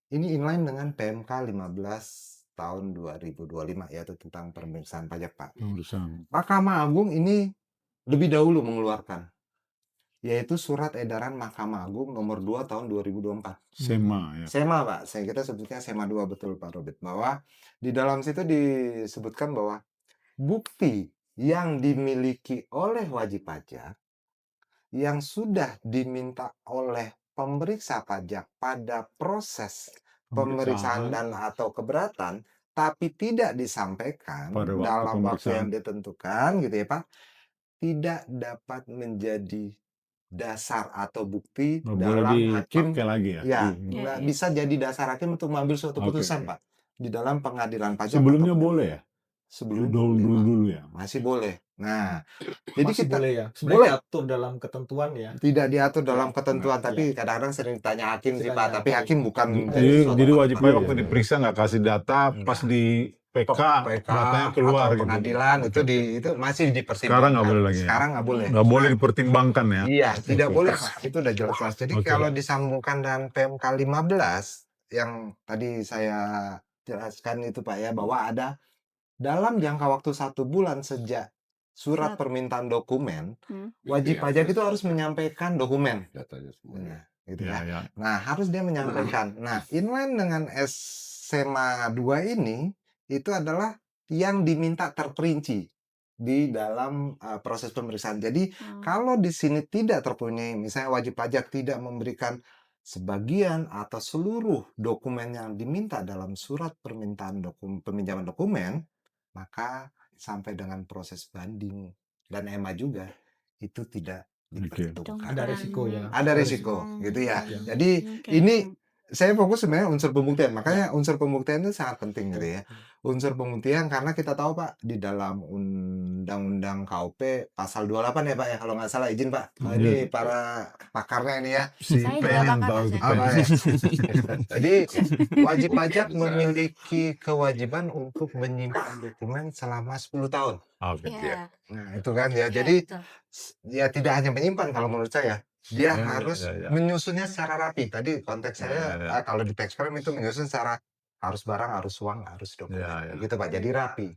Ini inline dengan PMK 15 tahun 2025 yaitu tentang pemeriksaan pajak, Pak. Mahkamah Agung ini lebih dahulu mengeluarkan yaitu Surat Edaran Mahkamah Agung nomor 2 tahun 2024. SEMA ya. SEMA, Pak. Kita sebutnya SEMA 2, betul Pak Robert. Bahwa di dalam situ disebutkan bahwa bukti yang dimiliki oleh wajib pajak yang sudah diminta oleh pemeriksa pajak pada proses pemeriksaan dan atau keberatan tapi tidak disampaikan Pada waktu dalam waktu yang pemeriksaan. ditentukan gitu ya Pak, tidak dapat menjadi dasar atau bukti Nggak boleh dalam hakim dipakai lagi ya. ya Hmm. nggak bisa jadi dasar hakim untuk mengambil suatu Oke, putusan oke. Pak di dalam pengadilan pajak. Sebelumnya ataupun boleh ya? sebelum Dulu ya. masih boleh. Nah, jadi Masih kita boleh ya. boleh. Sebenarnya diatur dalam ketentuan ya. tidak diatur dalam ketentuan, Iya. tapi kadang-kadang sering ditanya hakim sih Sering Pak, ditanya tapi hakim bukan Jadi suatu wajib aturan. waktu diperiksa nggak kasih data, pas di PK PK datanya keluar atau gitu. pengadilan Oke, oke. itu masih dipertimbangkan. Sekarang nggak boleh lagi ya? Sekarang nggak boleh. Nggak boleh dipertimbangkan ya. Iya, tidak Oke. boleh Pak. Itu udah jelas. Jadi Oke. kalau disambungkan dengan PMK 15 yang tadi saya jelaskan itu Pak ya, bahwa ada dalam jangka waktu 1 bulan sejak surat permintaan dokumen, wajib Iya, pajak itu betul. harus menyampaikan dokumen. Datanya semuanya. Nah, gitu Ya, ya. ya. Nah, harus dia menyampaikan. Nah, inline dengan SMA 2 ini itu adalah yang diminta terperinci di dalam proses pemeriksaan. Jadi, kalau di sini tidak terpenuhi, misalnya wajib pajak tidak memberikan sebagian atau seluruh dokumen yang diminta dalam surat permintaan peminjaman dokumen, maka sampai dengan proses banding dan EMA juga itu tidak diperhitungkan. Ada resiko ya. Ada resiko, gitu ya. Ya. Jadi ini saya fokus sebenarnya unsur pembuktian. Makanya unsur pembuktian itu sangat penting gitu ya. Unsur pembuktian karena kita tahu Pak di dalam Undang-Undang KUP pasal 28 ya Pak ya kalau nggak salah, izin Pak. Ini para pakarnya ini ya. Si Saya juga pengen pakar, tahu Mas, si ya. Apa pengen. ya? Jadi wajib pajak memiliki kewajiban untuk menyimpan dokumen selama 10 tahun. Oke. Iya. Nah, itu kan ya. Iya, Jadi betul. ya tidak hanya menyimpan kalau menurut saya. Dia Ya, harus ya, ya. menyusunnya secara rapi. Tadi konteks Ya, saya ya, ya. kalau di tax crime itu menyusun secara harus barang, harus uang, harus dokumen. Ya, ya. Gitu Pak. Jadi rapi.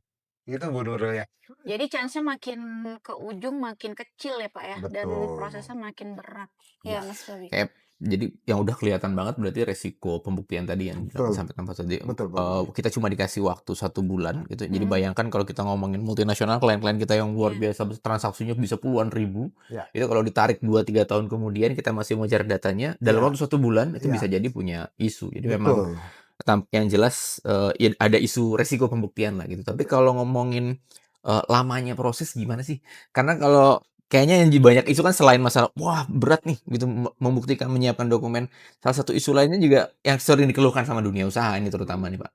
Itu Bu Nurul ya. Jadi chance-nya makin ke ujung makin kecil ya Pak ya, dan Betul. prosesnya makin berat. Ya Mas Bobi. Kayak jadi yang udah kelihatan banget berarti resiko pembuktian tadi yang Betul. disampaikan Pak tadi. Betul, Pak. Kita cuma dikasih waktu 1 bulan gitu. Jadi bayangkan kalau kita ngomongin multinasional, klien-klien kita yang luar biasa transaksinya bisa puluhan ribu. Ya. Itu kalau ditarik 2-3 tahun kemudian kita masih mau cari datanya dalam Ya. waktu 1 bulan itu Ya. bisa jadi punya isu. Jadi memang Betul. yang jelas ya ada isu resiko pembuktian lah gitu. Tapi kalau ngomongin lamanya proses gimana sih? Karena kalau kayaknya yang banyak isu kan selain masalah, "Wah berat nih," gitu, membuktikan menyiapkan dokumen, salah satu isu lainnya juga yang sering dikeluhkan sama dunia usaha ini terutama nih, Pak,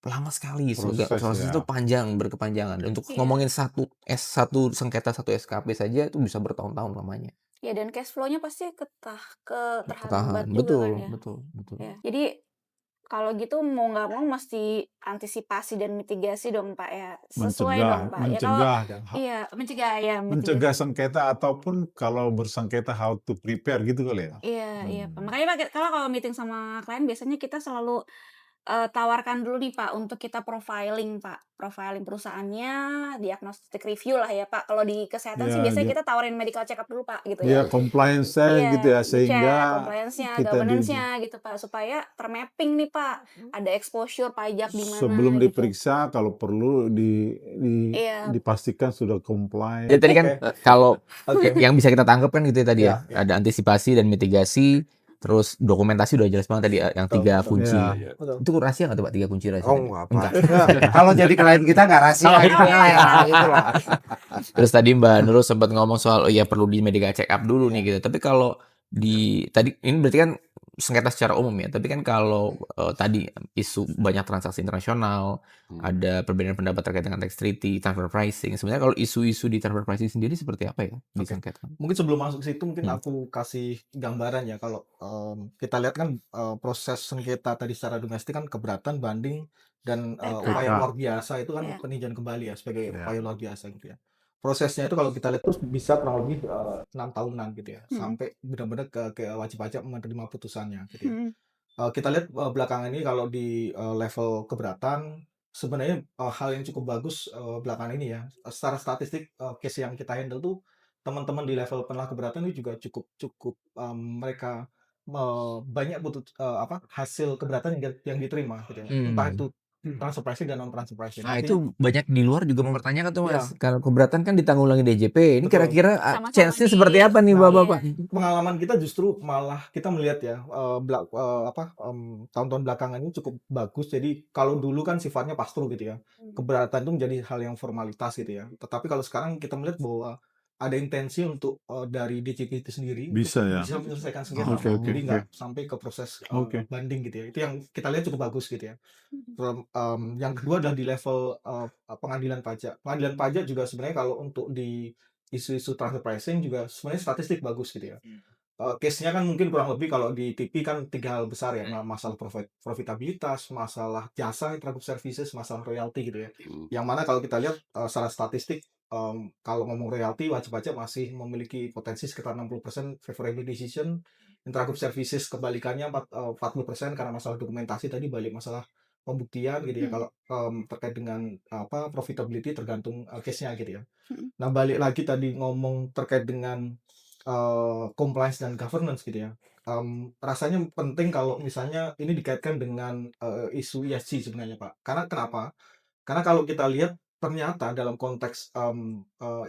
lama sekali Proses proses itu ya. panjang, berkepanjangan. Untuk Iya. ngomongin satu sengketa, satu SKP saja itu bisa bertahun-tahun lamanya. Ya dan cash flow-nya pasti Nggak ketahan, terhambat juga betul kan ya. betul betul. Ya. Jadi kalau gitu mau nggak mau mesti antisipasi dan mitigasi dong Pak ya. Sesuai dong Pak. Ya kalau Mencegah dan iya mencegah ya mencegah mitigasi. sengketa ataupun kalau bersengketa how to prepare gitu kali ya? Iya, iya Pak. Hmm. Makanya Pak, kalau meeting sama klien biasanya kita selalu tawarkan dulu nih Pak untuk kita profiling Pak. Profiling perusahaannya, diagnostic review lah ya Pak. Kalau di kesehatan sih Ya, biasanya kita tawarin medical check up dulu Pak gitu ya. ya compliance-nya gitu Iya, ya dicek sehingga compliance-nya, kita diuji. governance-nya gitu Pak, supaya termapping nih Pak, ada exposure pajak di mana Sebelum gitu. diperiksa kalau perlu Iya, dipastikan sudah comply. Jadi tadi kan Oke. kalau Oke. yang bisa kita tangkap kan gitu ya tadi ya, Ya, ada antisipasi dan mitigasi, terus dokumentasi udah jelas banget tadi ya, yang betul, 3 betul. kunci. Ya. Iya. Betul. Itu rahasia nggak tuh Pak, 3 kunci rahasia Oh tadi? enggak, Pak. Enggak. Kalau jadi klien kita nggak rahasia Oh, kita iya, ya, iya. gitu loh. Terus tadi Mbak Nurul sempat ngomong soal, oh iya perlu di medical check up dulu nih gitu. Tapi kalau tadi ini berarti kan sengketa secara umum ya. Tapi kan kalau tadi isu banyak transaksi internasional, Hmm. ada perbedaan pendapat terkait dengan tax treaty, transfer pricing. Sebenarnya kalau isu-isu di transfer pricing sendiri seperti apa ya di Oke. sengketa? Mungkin sebelum masuk ke situ mungkin Hmm. aku kasih gambaran ya kalau kita lihat kan proses sengketa tadi secara domestik kan keberatan, banding dan upaya TK. luar biasa itu kan Iya. peninjauan kembali ya sebagai Ya. upaya luar biasa gitu ya. Prosesnya itu kalau kita lihat terus bisa kurang lebih 6 tahunan gitu ya, sampai benar-benar ke wajib pajak menerima putusannya gitu ya. Mhm. Kita lihat belakangan ini kalau di level keberatan sebenarnya hal yang cukup bagus belakangan ini ya. Secara statistik case yang kita handle tuh teman-teman di level penengah keberatan ini juga cukup cukup mereka banyak hasil keberatan yang diterima gitu ya. Entah Hmm. itu transfer pricing dan non transfer pricing. Nah Artinya itu banyak di luar juga mempertanyakan tuh ya Mas. Kalau keberatan kan ditanggulangi DJP. Ini betul. kira-kira Sama-sama chance-nya di seperti apa nih Nah, Bapak-Bapak? pengalaman kita justru malah kita melihat ya tahun-tahun belakangan ini cukup bagus. Jadi kalau dulu kan sifatnya pass-through gitu ya. Keberatan itu menjadi hal yang formalitas gitu ya. Tetapi kalau sekarang kita melihat bahwa ada intensi untuk dari DJP itu sendiri untuk Bisa ya. bisa menyelesaikan sengketa. Oke, oke, Jadi oke. nggak sampai ke proses Oke. banding gitu ya. Itu yang kita lihat cukup bagus gitu ya. Yang kedua adalah di level pengadilan pajak. Pengadilan pajak juga sebenarnya kalau untuk di isu-isu transfer pricing juga sebenarnya statistik bagus gitu ya. Case-nya kan mungkin kurang lebih kalau di TP kan 3 hal besar ya, masalah profitabilitas, masalah jasa intragroup services, masalah royalti gitu ya. Hmm. Yang mana kalau kita lihat secara statistik kalau ngomong royalti wajib pajak masih memiliki potensi sekitar 60% favorable decision, intragroup services kebalikannya 40% karena masalah dokumentasi tadi balik masalah pembuktian gitu ya. Mhm. Kalau terkait dengan profitability tergantung case-nya gitu ya. Mhm. Nah, balik lagi tadi ngomong terkait dengan compliance dan governance gitu ya. Rasanya penting kalau misalnya ini dikaitkan dengan isu ESG sebenarnya Pak. Karena kenapa? Karena kalau kita lihat ternyata dalam konteks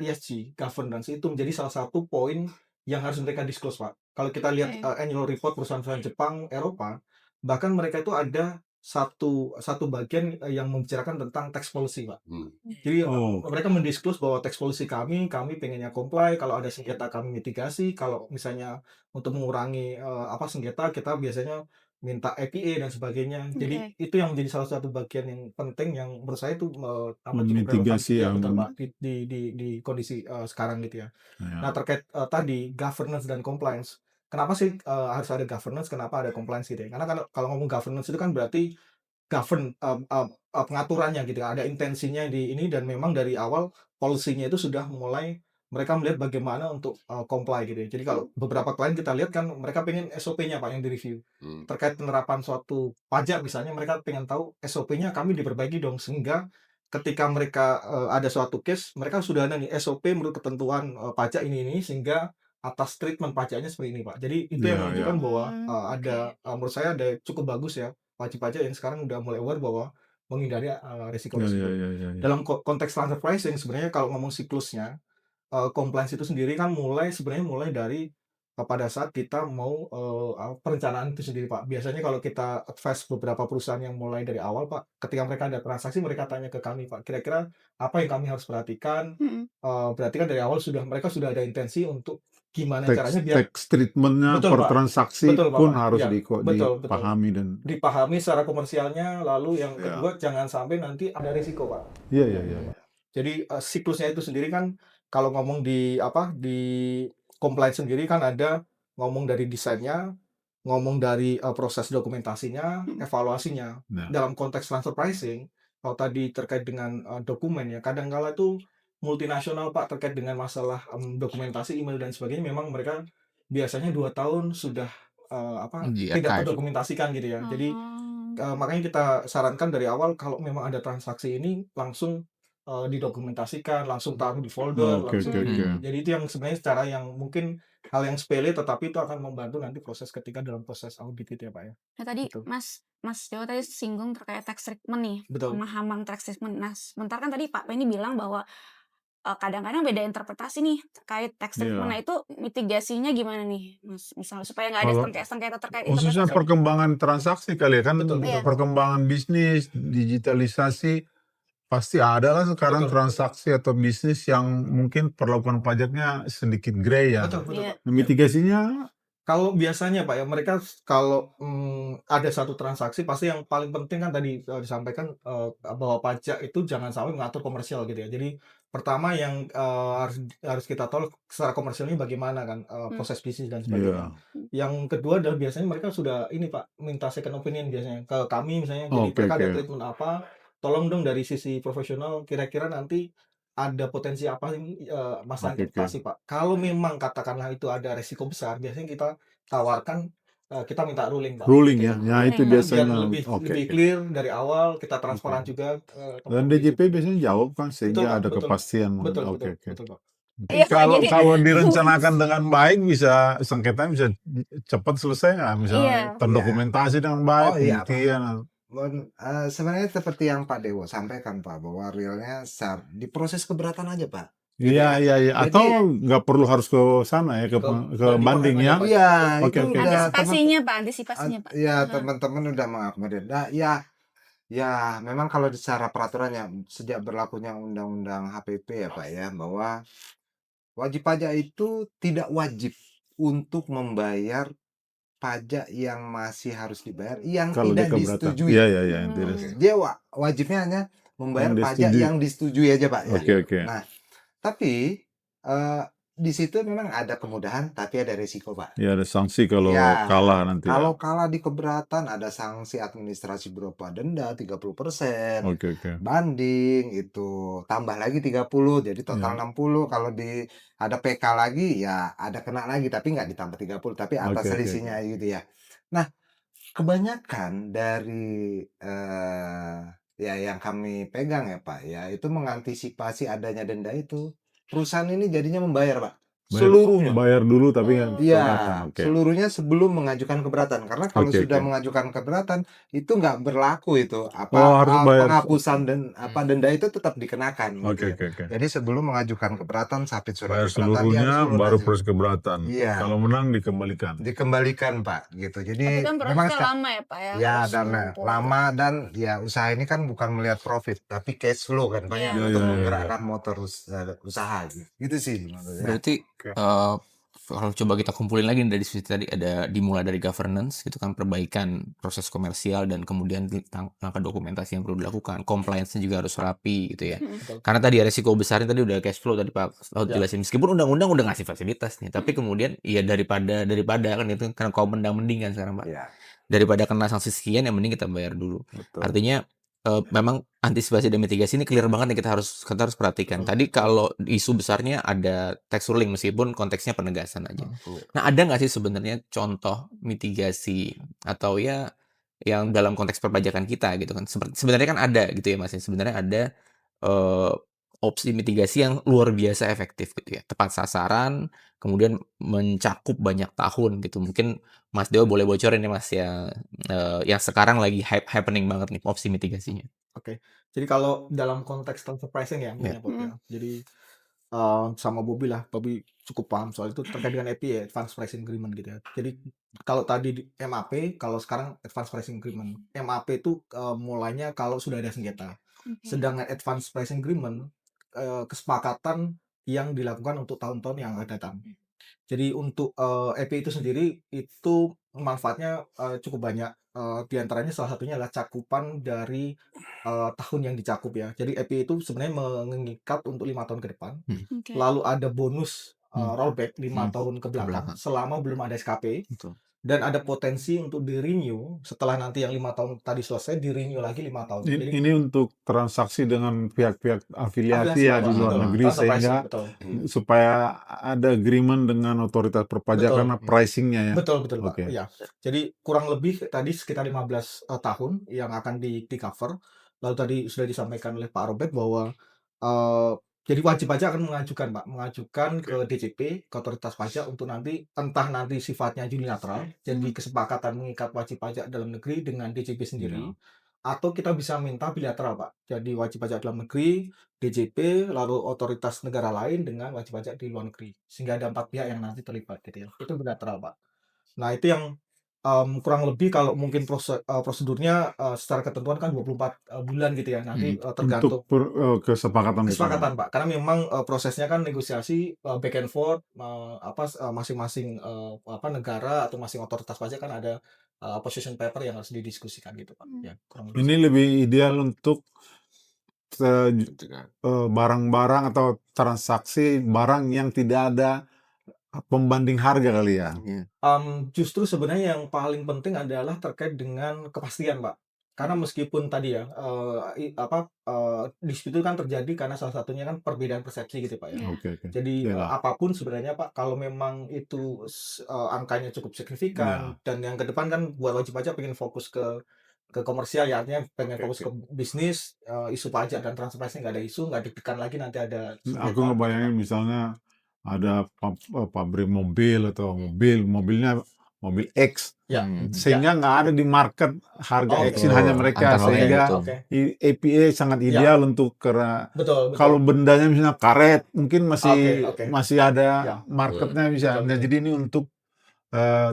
ESG governance itu menjadi salah satu poin yang harus mereka disclose Pak. Kalau kita lihat Oke. annual report perusahaan-perusahaan Jepang, Eropa, bahkan mereka itu ada satu bagian yang membicarakan tentang tax policy Pak. Hmm. Jadi Oh, mereka mendisclose bahwa tax policy kami pengennya comply, kalau ada sengketa kami mitigasi, kalau misalnya untuk mengurangi sengketa kita biasanya minta APA dan sebagainya. Jadi Oke. itu yang menjadi salah satu bagian yang penting yang menurut saya itu cukup relevan memitigasi ya yang betul Pak di kondisi sekarang gitu ya. Nah ya. terkait tadi governance dan compliance. Kenapa sih harus ada governance? Kenapa ada compliance gitu ya? Karena kalau ngomong governance itu kan berarti pengaturannya gitu ya, ada intensinya di ini dan memang dari awal policy-nya itu sudah mulai mereka melihat bagaimana untuk comply gitu ya. Jadi kalau beberapa klien kita lihat kan mereka pengen SOP-nya Pak yang direview. Hmm. Terkait penerapan suatu pajak misalnya mereka pengen tahu SOP-nya kami diperbaiki dong sehingga ketika mereka ada suatu case mereka sudah ada nih SOP menurut ketentuan pajak ini sehingga atas treatment pajaknya seperti ini Pak. Jadi itu yang Ya, ya. menunjukkan bahwa Oke. menurut saya ada cukup bagus ya wajib pajak yang sekarang udah mulai aware bahwa menghindari Ya, risiko ya, tersebut. ya, ya, ya. Dalam konteks transfer pricing sebenarnya kalau ngomong siklusnya compliance itu sendiri kan sebenarnya mulai dari pada saat kita mau perencanaan itu sendiri, Pak. Biasanya kalau kita advice beberapa perusahaan yang mulai dari awal, Pak, ketika mereka ada transaksi mereka tanya ke kami, Pak, kira-kira apa yang kami harus perhatikan? Mhm. Berarti kan dari awal mereka sudah ada intensi untuk gimana Tax caranya biar treatment-nya betul, per Pak. transaksi Betul, pun Pak. harus Iya, betul. dipahami dan Dipahami secara komersialnya, lalu yang ya. kedua jangan sampai nanti ada risiko, Pak. Iya, iya, iya, Pak. Jadi siklusnya itu sendiri kan kalau ngomong di compliance sendiri kan ada ngomong dari desainnya, ngomong dari proses dokumentasinya, Mhm. evaluasinya. Nah, Dalam konteks transfer pricing, kalau tadi terkait dengan dokumen ya, kadangkala itu multinasional, Pak, terkait dengan masalah dokumentasi, email dan sebagainya, memang mereka biasanya 2 tahun sudah Di tidak archive. terdokumentasikan gitu ya. Jadi Oh. makanya kita sarankan dari awal kalau memang ada transaksi ini langsung didokumentasikan, langsung taruh di folder, oke, langsung oke, oke. Mhm. jadi itu yang sebenarnya cara yang mungkin hal yang sepele tetapi itu akan membantu nanti proses ketika dalam proses audit itu ya, Pak, ya. Nah tadi Gitu. Mas Dewa tadi singgung terkait tax treatment nih, Betul. pemahaman tax treatment. Nah, sementara kan tadi Pak Penny bilang bahwa kadang-kadang beda interpretasi nih terkait tax treatment. Nah Iya. itu mitigasinya gimana nih, Mas? Misalnya supaya nggak ada Kalau sengketa terkait khususnya interpretasi. perkembangan transaksi kali ya, kan Betul, Iya. perkembangan bisnis, digitalisasi, pasti ada lah sekarang betul. transaksi atau bisnis yang mungkin perlakuan pajaknya sedikit grey ya. Betul, betul, Iya. Pak. Nah, mitigasinya Kalau biasanya, Pak, ya, mereka kalau ada satu transaksi pasti yang paling penting kan tadi disampaikan bahwa pajak itu jangan sampai mengatur komersial gitu ya. Jadi pertama yang harus kita tahu secara komersialnya bagaimana kan proses bisnis dan sebagainya. iya. Yang kedua adalah biasanya mereka sudah ini, Pak, minta second opinion biasanya ke kami misalnya. Jadi Oke, mereka ada oke. treatment apa, tolong dong dari sisi profesional kira-kira nanti ada potensi apa ini Mas Oke, oke. antisipasi, Pak. Kalau memang katakanlah itu ada resiko besar, biasanya kita tawarkan kita minta ruling, Pak. Ruling Gitu. ya. Ya itu Ruling. Biar biasanya. lebih Oke, oke. clear dari awal, kita Oke. transparan juga Dan teman-teman di DJP situ. biasanya jawab kan Betul, sehingga Pak, ada betul. kepastian. Betul, Oke, betul, oke. betul, Pak. Iya, Pak, Kalau jadi kalau direncanakan dengan baik bisa sengketanya bisa cepat selesai nggak? Misalnya iya. terdokumentasi dengan baik, Oh iya, Pak. pembuktian. Sebenarnya seperti yang Pak Dewo sampaikan, Pak, bahwa realnya di proses keberatan aja, Pak. Gitu Iya, ya. iya, iya. Jadi Atau nggak perlu harus ke sana ya, ke banding banding ya. makanya, Pak. iya, Oke, itu oke. udah Antisipasinya, Pak, antisipasinya, Pak. ya Heeh. teman-teman udah mengakomodir. Nah, ya memang kalau secara peraturannya sejak berlakunya Undang-Undang HPP ya, Pak, ya, bahwa wajib pajak itu tidak wajib untuk membayar pajak yang masih harus dibayar yang Kalau dia tidak keberatan. disetujui. Iya, iya, iya. Hmm. Tidak. Oke. Dia wajibnya hanya membayar Yang pajak disetujui. yang disetujui aja, Pak, ya. Oke, oke. Nah, tapi di situ memang ada kemudahan, tapi ada risiko, Pak. Ya ada sanksi kalau Ya, kalah nanti ya. kalau kalah di keberatan ada sanksi administrasi berupa denda 30%, Oke, oke. banding itu tambah lagi 30, jadi total Ya. 60. Kalau ada PK lagi ya ada kena lagi, tapi nggak ditambah 30, tapi atas Oke, oke, selisihnya gitu ya. Nah, kebanyakan dari ya yang kami pegang ya, Pak, ya, itu mengantisipasi adanya denda itu. Perusahaan ini jadinya membayar, Pak, seluruhnya. Bayar dulu tapi nggak Oh. Iya, keberatan. Oke. seluruhnya sebelum mengajukan keberatan. Karena kalau Oke, sudah oke. mengajukan keberatan itu nggak berlaku itu Oh, harus bayar. penghapusan dan denda itu tetap dikenakan gitu Oke, ya. oke, oke. Jadi sebelum mengajukan keberatan, sabit surat Bayar keberatan dia harus seluruhnya baru lunasi. proses keberatan. Iya. Kalau menang dikembalikan. Dikembalikan, Pak, gitu. Tapi Jadi kan memang prosesnya lama ya, Pak, ya. ya Harus dan ngumpul. lama dan ya usaha ini kan bukan melihat profit tapi cash flow kan, Pak, Iya, ya, Iya, untuk iya, iya. menggerakkan motor usaha gitu. Gitu sih maksudnya. Berarti Oke. kalau coba kita kumpulin lagi dari diskusi tadi ada dimulai dari governance gitu kan, perbaikan proses komersial dan kemudian langkah dokumentasi yang perlu dilakukan, compliance-nya juga harus rapi gitu ya. Betul. Karena tadi resiko besarnya tadi udah cash flow tadi Pak Laut Ya. jelasin. Meskipun undang-undang udah ngasih fasilitas nih, tapi kemudian ya daripada kan itu kan kalau mending kan sekarang Pak. Iya, Daripada kena sanksi sekian yang mending kita bayar dulu. betul. Artinya memang antisipasi dan mitigasi ini clear banget nih kita harus perhatikan. Betul, Tadi betul. kalau isu besarnya ada tax ruling meskipun konteksnya penegasan aja. Betul. Nah, ada nggak sih sebenarnya contoh mitigasi atau ya yang dalam konteks perpajakan kita gitu kan? Sebenarnya kan ada gitu ya Mas. Sebenarnya ada eh, opsi mitigasi yang luar biasa efektif gitu ya. Tepat sasaran, kemudian mencakup banyak tahun gitu. Mungkin Mas Dewa boleh bocorin ya Mas yang sekarang lagi happening banget nih opsi mitigasinya. Oke. Jadi kalau dalam konteks transfer pricing ya mungkin Ya. ya, Bob, ya. Jadi sama Bobby lah. Bobby cukup paham soal itu terkait dengan APA, Advanced Pricing Agreement gitu ya. Jadi kalau tadi di MAP, kalau sekarang Advanced Pricing Agreement. MAP itu mulainya kalau sudah ada sengketa. Oke. Sedangkan Advanced Pricing Agreement kesepakatan yang dilakukan untuk tahun-tahun yang akan datang. Jadi untuk EP itu sendiri itu manfaatnya cukup banyak. Di antaranya salah satunya adalah cakupan dari tahun yang dicakup ya. Jadi EP itu sebenarnya mengikat untuk 5 tahun ke depan. Oke. Lalu ada bonus rollback 5 Hmm. tahun ke Ke belakang belakang. selama belum ada SKP. Betul. Dan ada potensi untuk di-renew setelah nanti yang 5 tahun tadi selesai, di-renew lagi 5 tahun. Jadi Ini untuk transaksi dengan pihak-pihak afiliasi afiliasi ya Pak, di luar betul. negeri Transfer pricing, sehingga betul. supaya ada agreement dengan otoritas Betul. perpajakan pricing-nya ya. Betul, betul Pak. Oke. Iya. Jadi kurang lebih tadi sekitar 15 tahun yang akan di-cover. Lalu tadi sudah disampaikan oleh Pak Robert bahwa jadi wajib pajak akan mengajukan ke DJP, ke otoritas pajak untuk nanti entah nanti sifatnya unilateral, jadi kesepakatan mengikat wajib pajak dalam negeri dengan DJP sendiri, Iya. atau kita bisa minta bilateral Pak. Jadi wajib pajak dalam negeri, DJP, lalu otoritas negara lain dengan wajib pajak di luar negeri. Sehingga ada 4 pihak yang nanti terlibat gitu ya. Itu bilateral Pak. Nah itu yang kurang lebih kalau mungkin prosedurnya secara ketentuan kan 24 bulan gitu ya. Nanti Untuk tergantung kesepakatan bersama. kesepakatan Pak. Karena memang prosesnya kan negosiasi back and forth, masing-masing negara atau masing otoritas pajak kan ada position paper yang harus didiskusikan gitu Pak. Ya kurang lebih Ini seperti lebih ideal untuk Pencegahan. barang-barang atau transaksi barang yang tidak ada pembanding harga kali ya. Iya. Justru sebenarnya yang paling penting adalah terkait dengan kepastian, Pak. Karena meskipun tadi ya, dispute itu kan terjadi karena salah satunya kan perbedaan persepsi gitu, Pak, ya. Iya. Oke. Jadi, Iyalah. apapun sebenarnya, Pak, kalau memang itu angkanya cukup Iya. signifikan dan yang ke depan kan buat wajib pajak pengen fokus ke komersial ya, artinya pengen fokus ke bisnis, isu pajak dan transfer pricing nggak ada isu, nggak deg-degan lagi nanti ada Aku sengketa gitu, ngebayangin Pak. misalnya ada pabrik mobil atau mobilnya mobil X, Ya, Hmm. ya. sehingga nggak ada di market harga Oke. X-in hanya mereka, Antara lain, sehingga betul. Oke. APA sangat Ya. ideal untuk karena Betul, kalau betul. bendanya misalnya karet mungkin masih Oke. ada Ya. marketnya bisa. Betul, Nah, betul. jadi ini untuk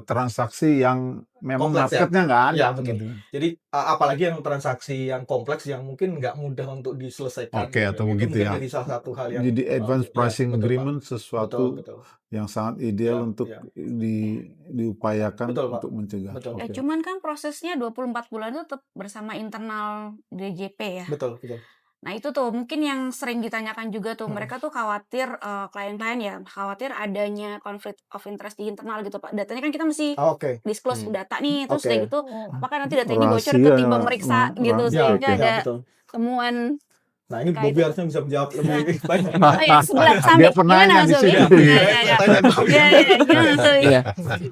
transaksi yang memang Kompleks ya? marketnya nggak ada Ya, betul. gitu. Jadi apalagi yang transaksi yang kompleks yang mungkin nggak mudah untuk diselesaikan Oke, gitu atau ya. Itu begitu mungkin ya. jadi salah satu hal yang Jadi advance ya, pricing betul Pak. agreement Betul, sesuatu betul. yang sangat ideal Ya, untuk ya. diupayakan Betul, Pak. untuk mencegah. Betul. Ya, Oke. cuman kan prosesnya 24 bulan itu tetap bersama internal DJP ya. Betul, betul. Nah itu tuh mungkin yang sering ditanyakan juga tuh, mereka tuh khawatir klien-klien ya, khawatir adanya konflik of interest di internal gitu Pak. Datanya kan kita mesti Oke. disclose data nih, terus Oke. udah gitu apakah nanti data ini bocor ke Rahasia tim pemeriksa gitu ya, sehingga oke. ada betul. temuan Nah, ini terkait Bobby itu. harusnya bisa menjawab lebih banyak. Oh ya, sebelah Sami, Dia pernah gimana nanya Mas di Bobby? sini. Gimana Mas Bobby? Iya,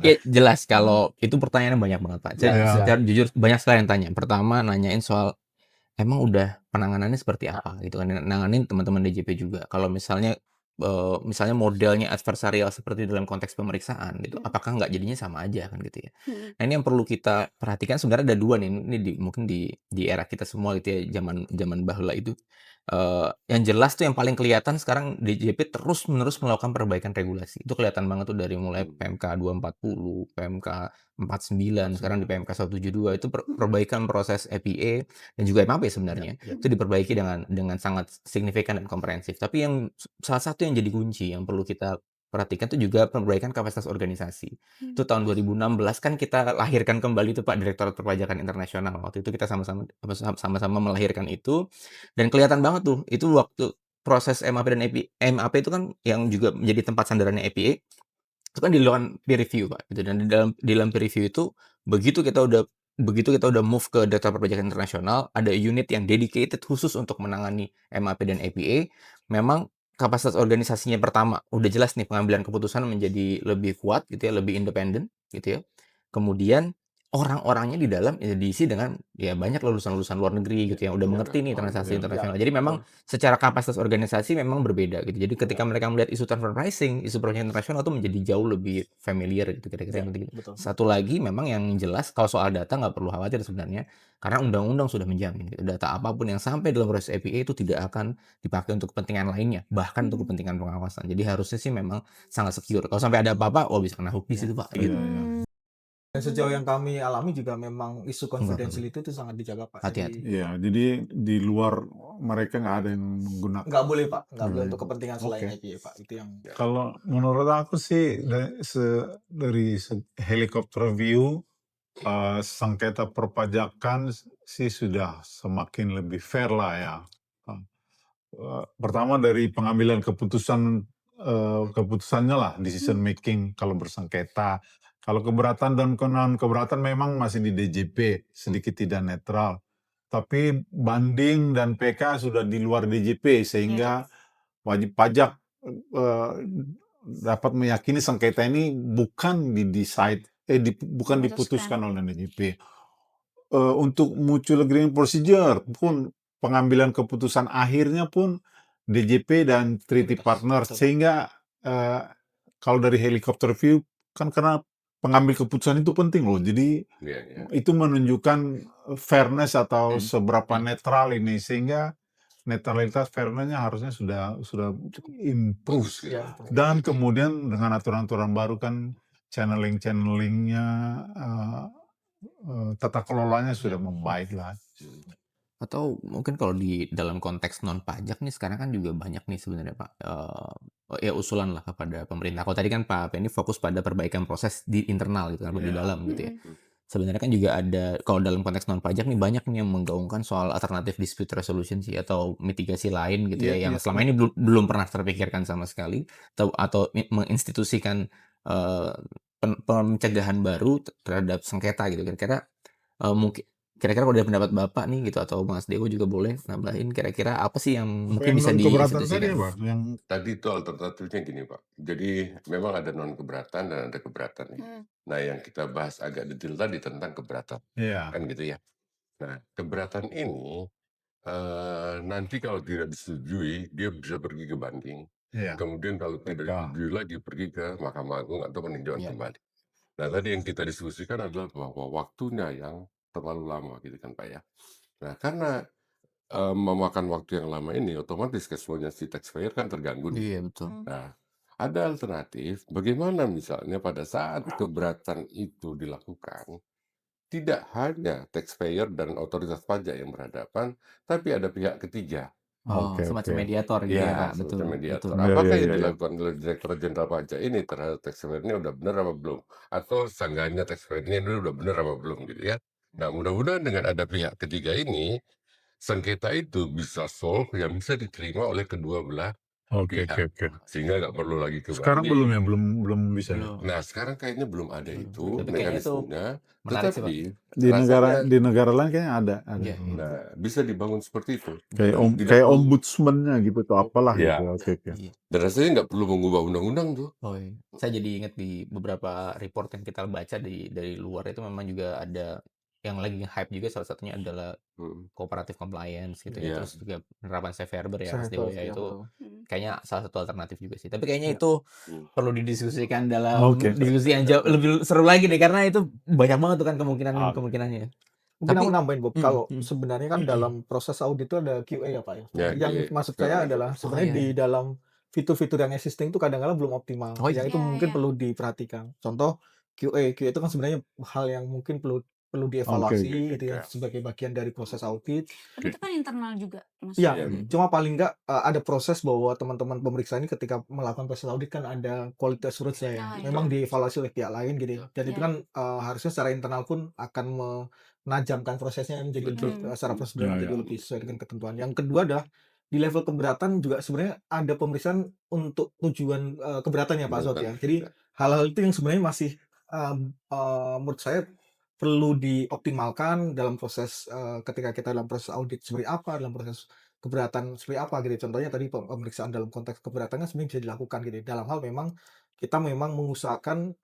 ya, jelas kalau itu pertanyaannya banyak banget Pak. Iya. Secara jujur banyak sekali yang tanya. Pertama nanyain soal emang udah penanganannya seperti apa gitu kan, nanganin teman-teman DJP juga. Kalau misalnya modelnya adversarial seperti dalam konteks pemeriksaan gitu, apakah nggak jadinya sama aja kan gitu ya. Nah ini yang perlu kita perhatikan sebenarnya ada dua nih, ini mungkin di era kita semua gitu ya, zaman bahula itu. Yang jelas tuh yang paling kelihatan sekarang DJP terus-menerus melakukan perbaikan regulasi. Itu kelihatan banget tuh dari mulai PMK 240, PMK 49, sekarang di PMK 172 itu perbaikan proses APA dan juga MAP sebenarnya. Ya. Itu diperbaiki dengan sangat signifikan dan komprehensif. Tapi yang salah satu yang jadi kunci yang perlu kita perhatikan itu juga perbaikan kapasitas organisasi. Itu tahun 2016 kan kita lahirkan kembali itu Pak Direktorat Perpajakan Internasional. Waktu itu kita sama-sama melahirkan itu dan kelihatan banget tuh itu waktu proses MAP dan MAP itu kan yang juga menjadi tempat sandarannya APA itu kan dilakukan peer review Pak gitu, dan di dalam peer review itu begitu kita udah move ke Direktorat Perpajakan Internasional, ada unit yang dedicated khusus untuk menangani MAP dan APA. Memang kapasitas organisasinya pertama udah jelas nih pengambilan keputusan menjadi lebih kuat gitu ya, lebih independen gitu ya. Kemudian orang-orangnya di dalam ya diisi dengan ya banyak lulusan-lulusan luar negeri gitu yang udah Iya, mengerti nih oh, transaksi iya. internasional. Ya, Jadi memang betul. secara kapasitas organisasi memang berbeda gitu. Jadi ketika Iya. mereka melihat isu transfer pricing, isu perjanjian internasional tuh menjadi jauh lebih familiar gitu kira-kira Ya, yang penting gitu. betul. Satu lagi memang yang jelas kalau soal data nggak perlu khawatir sebenarnya karena undang-undang sudah menjamin gitu. Data apapun yang sampai dalam proses APA itu tidak akan dipakai untuk kepentingan lainnya, bahkan untuk kepentingan pengawasan. Jadi harusnya sih memang sangat secure. Kalau sampai ada apa-apa, oh bisa kena hukis Ya. itu Pak Iya, gitu. iya. Dan sejauh yang kami alami juga memang isu Enggak perlu. confidentiality itu sangat dijaga, Pak. Hati-hati. Jadi Iya, jadi di luar mereka nggak ada yang menggunakan. nggak boleh, Pak. Nggak boleh Boleh. untuk kepentingan selain Oke. IPA, Pak. Itu yang Kalau menurut aku sih dari helikopter view sengketa perpajakan sih sudah semakin lebih fair lah ya. Pertama dari pengambilan keputusannya lah, decision making kalau bersengketa. Kalau keberatan dan non keberatan memang masih di DJP, sedikit tidak netral. Tapi banding dan PK sudah di luar DJP sehingga wajib pajak eh, dapat meyakini sengketa ini bukan bukan diputuskan oleh DJP. Untuk mutual agreement procedure pun pengambilan keputusan akhirnya pun DJP dan treaty partner, betul. sehingga kalau dari helikopter view kan karena pengambil keputusan itu penting loh, jadi Iya, iya. itu menunjukkan fairness atau seberapa netral ini, sehingga netralitas fairness-nya harusnya sudah improve. Bagus gitu. Ya, Dan kemudian dengan aturan-aturan baru kan channelingnya tata kelolanya sudah membaik lah. Atau mungkin kalau di dalam konteks non pajak nih sekarang kan juga banyak nih sebenarnya Pak, ya usulan lah kepada pemerintah. Kalau tadi kan Pak Penny fokus pada perbaikan proses di internal gitu kan, di Iya. dalam gitu ya. Sebenarnya kan juga ada kalau dalam konteks non pajak nih banyak nih yang menggaungkan soal alternatif dispute resolution sih atau mitigasi lain gitu Iya, ya yang iya. selama ini belum pernah terpikirkan sama sekali atau menginstitusikan pencegahan baru terhadap sengketa gitu. Kira-kira mungkin kira-kira kalau dari pendapat Bapak nih gitu atau Mas Dewo juga boleh nambahin kira-kira apa sih yang mungkin Yang bisa non keberatan tadi diinstitusikan? apa? Yang Tadi itu alternatifnya gini, Pak. Jadi memang ada non keberatan dan ada keberatan nih. Nah, yang kita bahas agak detail tadi tentang keberatan, iya, kan gitu ya. Nah, keberatan ini nanti kalau tidak disetujui, dia bisa pergi ke banding. iya. Kemudian kalau tidak PK. disetujui lagi pergi ke Mahkamah Agung atau peninjauan Iya. kembali. Nah, tadi yang kita diskusikan adalah bahwa waktunya yang terlalu lama gitu kan, Pak ya. Nah, karena memakan waktu yang lama ini, otomatis cash flow-nya si taxpayer kan terganggu nih. Iya betul. Nah, ada alternatif bagaimana misalnya pada saat keberatan itu dilakukan, tidak hanya taxpayer dan otoritas pajak yang berhadapan, tapi ada pihak ketiga. Oh, Oke, semacam oke. mediator gitu ya Pak, Ya, betul, semacam betul. mediator. Iya, Apakah iya, yang iya. dilakukan oleh Direktur Jenderal Pajak ini terhadap taxpayer ini udah benar apa belum? Atau seenggaknya taxpayer ini udah benar apa belum gitu ya? Nah, mudah-mudahan dengan ada pihak ketiga ini, sengketa itu bisa solve yang bisa diterima oleh kedua belah Oke, pihak. oke. Sehingga nggak perlu lagi ke Sekarang banding. belum ya, belum bisa. Belum. Nah, sekarang kayaknya belum ada itu Tapi kayaknya itu mekanismenya, menarik sih Pak. tetapi Di negara rasanya lain kayaknya ada. Iya. nah, bisa dibangun seperti itu. Kayak Dan tidak kayak perlu, ombudsman-nya gitu atau apalah ya, gitu. Oke, oke. Iya. dan rasanya nggak perlu mengubah undang-undang tuh. Oh iya. Saya jadi ingat di beberapa report yang kita baca dari luar itu memang juga ada yang lagi hype juga salah satunya adalah Hmm. cooperative compliance gitu ya. Iya. Terus juga penerapan safe harbor ya Mas Safe Dewo harbor, ya ya, itu betul. kayaknya salah satu alternatif juga sih. Tapi kayaknya Ya. itu Hmm. perlu didiskusikan dalam Oke. diskusi yang jauh lebih seru lagi deh karena itu banyak banget tuh kan kemungkinannya. Mungkin Tapi aku nambahin Bob, kalau hmm. sebenarnya kan dalam proses audit itu ada QA ya Pak ya. Ya, Yang QA. maksud Sekarang saya ada. adalah Oh sebenarnya iya. di dalam fitur-fitur yang existing itu kadang-kadang belum optimal. Oh iya. Yang itu Iya, mungkin iya. perlu diperhatikan. Contoh QA itu kan sebenarnya hal yang mungkin perlu dievaluasi Oke. gitu ya sebagai bagian dari proses audit. Tapi itu kan internal juga, Mas. Iya, Iya. cuma paling enggak ada proses bahwa teman-teman pemeriksa ini ketika melakukan proses audit kan ada quality assurance ya, Oh, iya. memang dievaluasi oleh pihak lain gitu ya. Dan itu Iya. kan harusnya secara internal pun akan menajamkan prosesnya menjadi Betul. lebih secara prosedural Ya, jadi ya. lebih sesuai dengan ketentuan. Yang kedua adalah di level keberatan juga sebenarnya ada pemeriksaan untuk tujuan keberatan ya Pak Zot ya. Jadi Ya. hal-hal itu yang sebenarnya masih menurut saya perlu dioptimalkan dalam proses ketika kita dalam proses audit seperti apa, dalam proses keberatan seperti apa gitu. Contohnya tadi pemeriksaan dalam konteks keberatan kan sebenarnya bisa dilakukan gitu. Dalam hal memang kita memang mengusahakan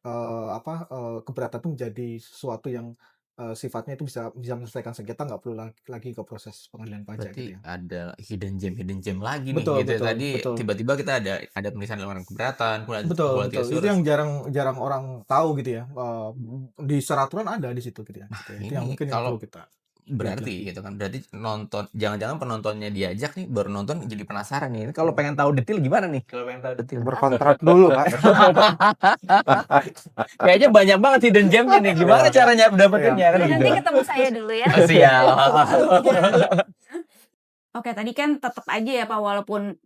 keberatan itu menjadi sesuatu yang sifatnya itu bisa menyelesaikan sengketa, nggak perlu lagi ke proses pengadilan pajak Berarti gitu ya. ada hidden gem lagi nih Betul, gitu ya. betul, Tadi betul. tiba-tiba kita ada pemeriksaan laporan keberatan, Betul, quality betul. Itu assurance. yang jarang orang tahu gitu ya. Di seraturan ada di situ gitu ya. Nah, Gitu ya. Itu yang ini mungkin yang kalau perlu kita berarti pelajari. gitu kan. Berarti jangan-jangan penontonnya diajak nih baru nonton jadi penasaran nih. Ini kalau pengen tahu detail gimana nih? Kalau pengen tahu detail. Berkontrak dulu, Pak. Kayaknya banyak banget hidden gemnya nih. Gimana Iya. caranya dapetinnya kan Nanti gitu. ketemu saya dulu ya. Oh, siap. Oke, tadi kan tetap aja ya Pak, walaupun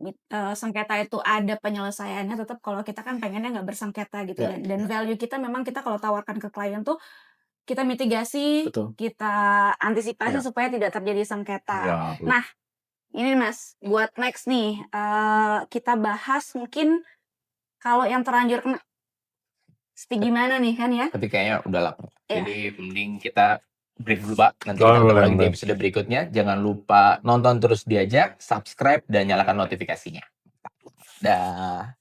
sengketa itu ada penyelesaiannya, tetap kalau kita kan pengennya nggak bersengketa gitu Ya, dan value kita memang kita kalau tawarkan ke klien tuh kita mitigasi, betul. kita antisipasi Ya. supaya tidak terjadi sengketa. Ya. Nah, ini Mas, buat next nih kita bahas mungkin kalau yang terlanjur kena gimana nih kan ya? Tapi kayaknya udah lapar. Iya. Jadi mending kita break dulu Pak. Nanti Oh, kita ketemu boleh, lagi di boleh. episode berikutnya. Jangan lupa nonton terus Diajak, subscribe dan nyalakan notifikasinya. Dah.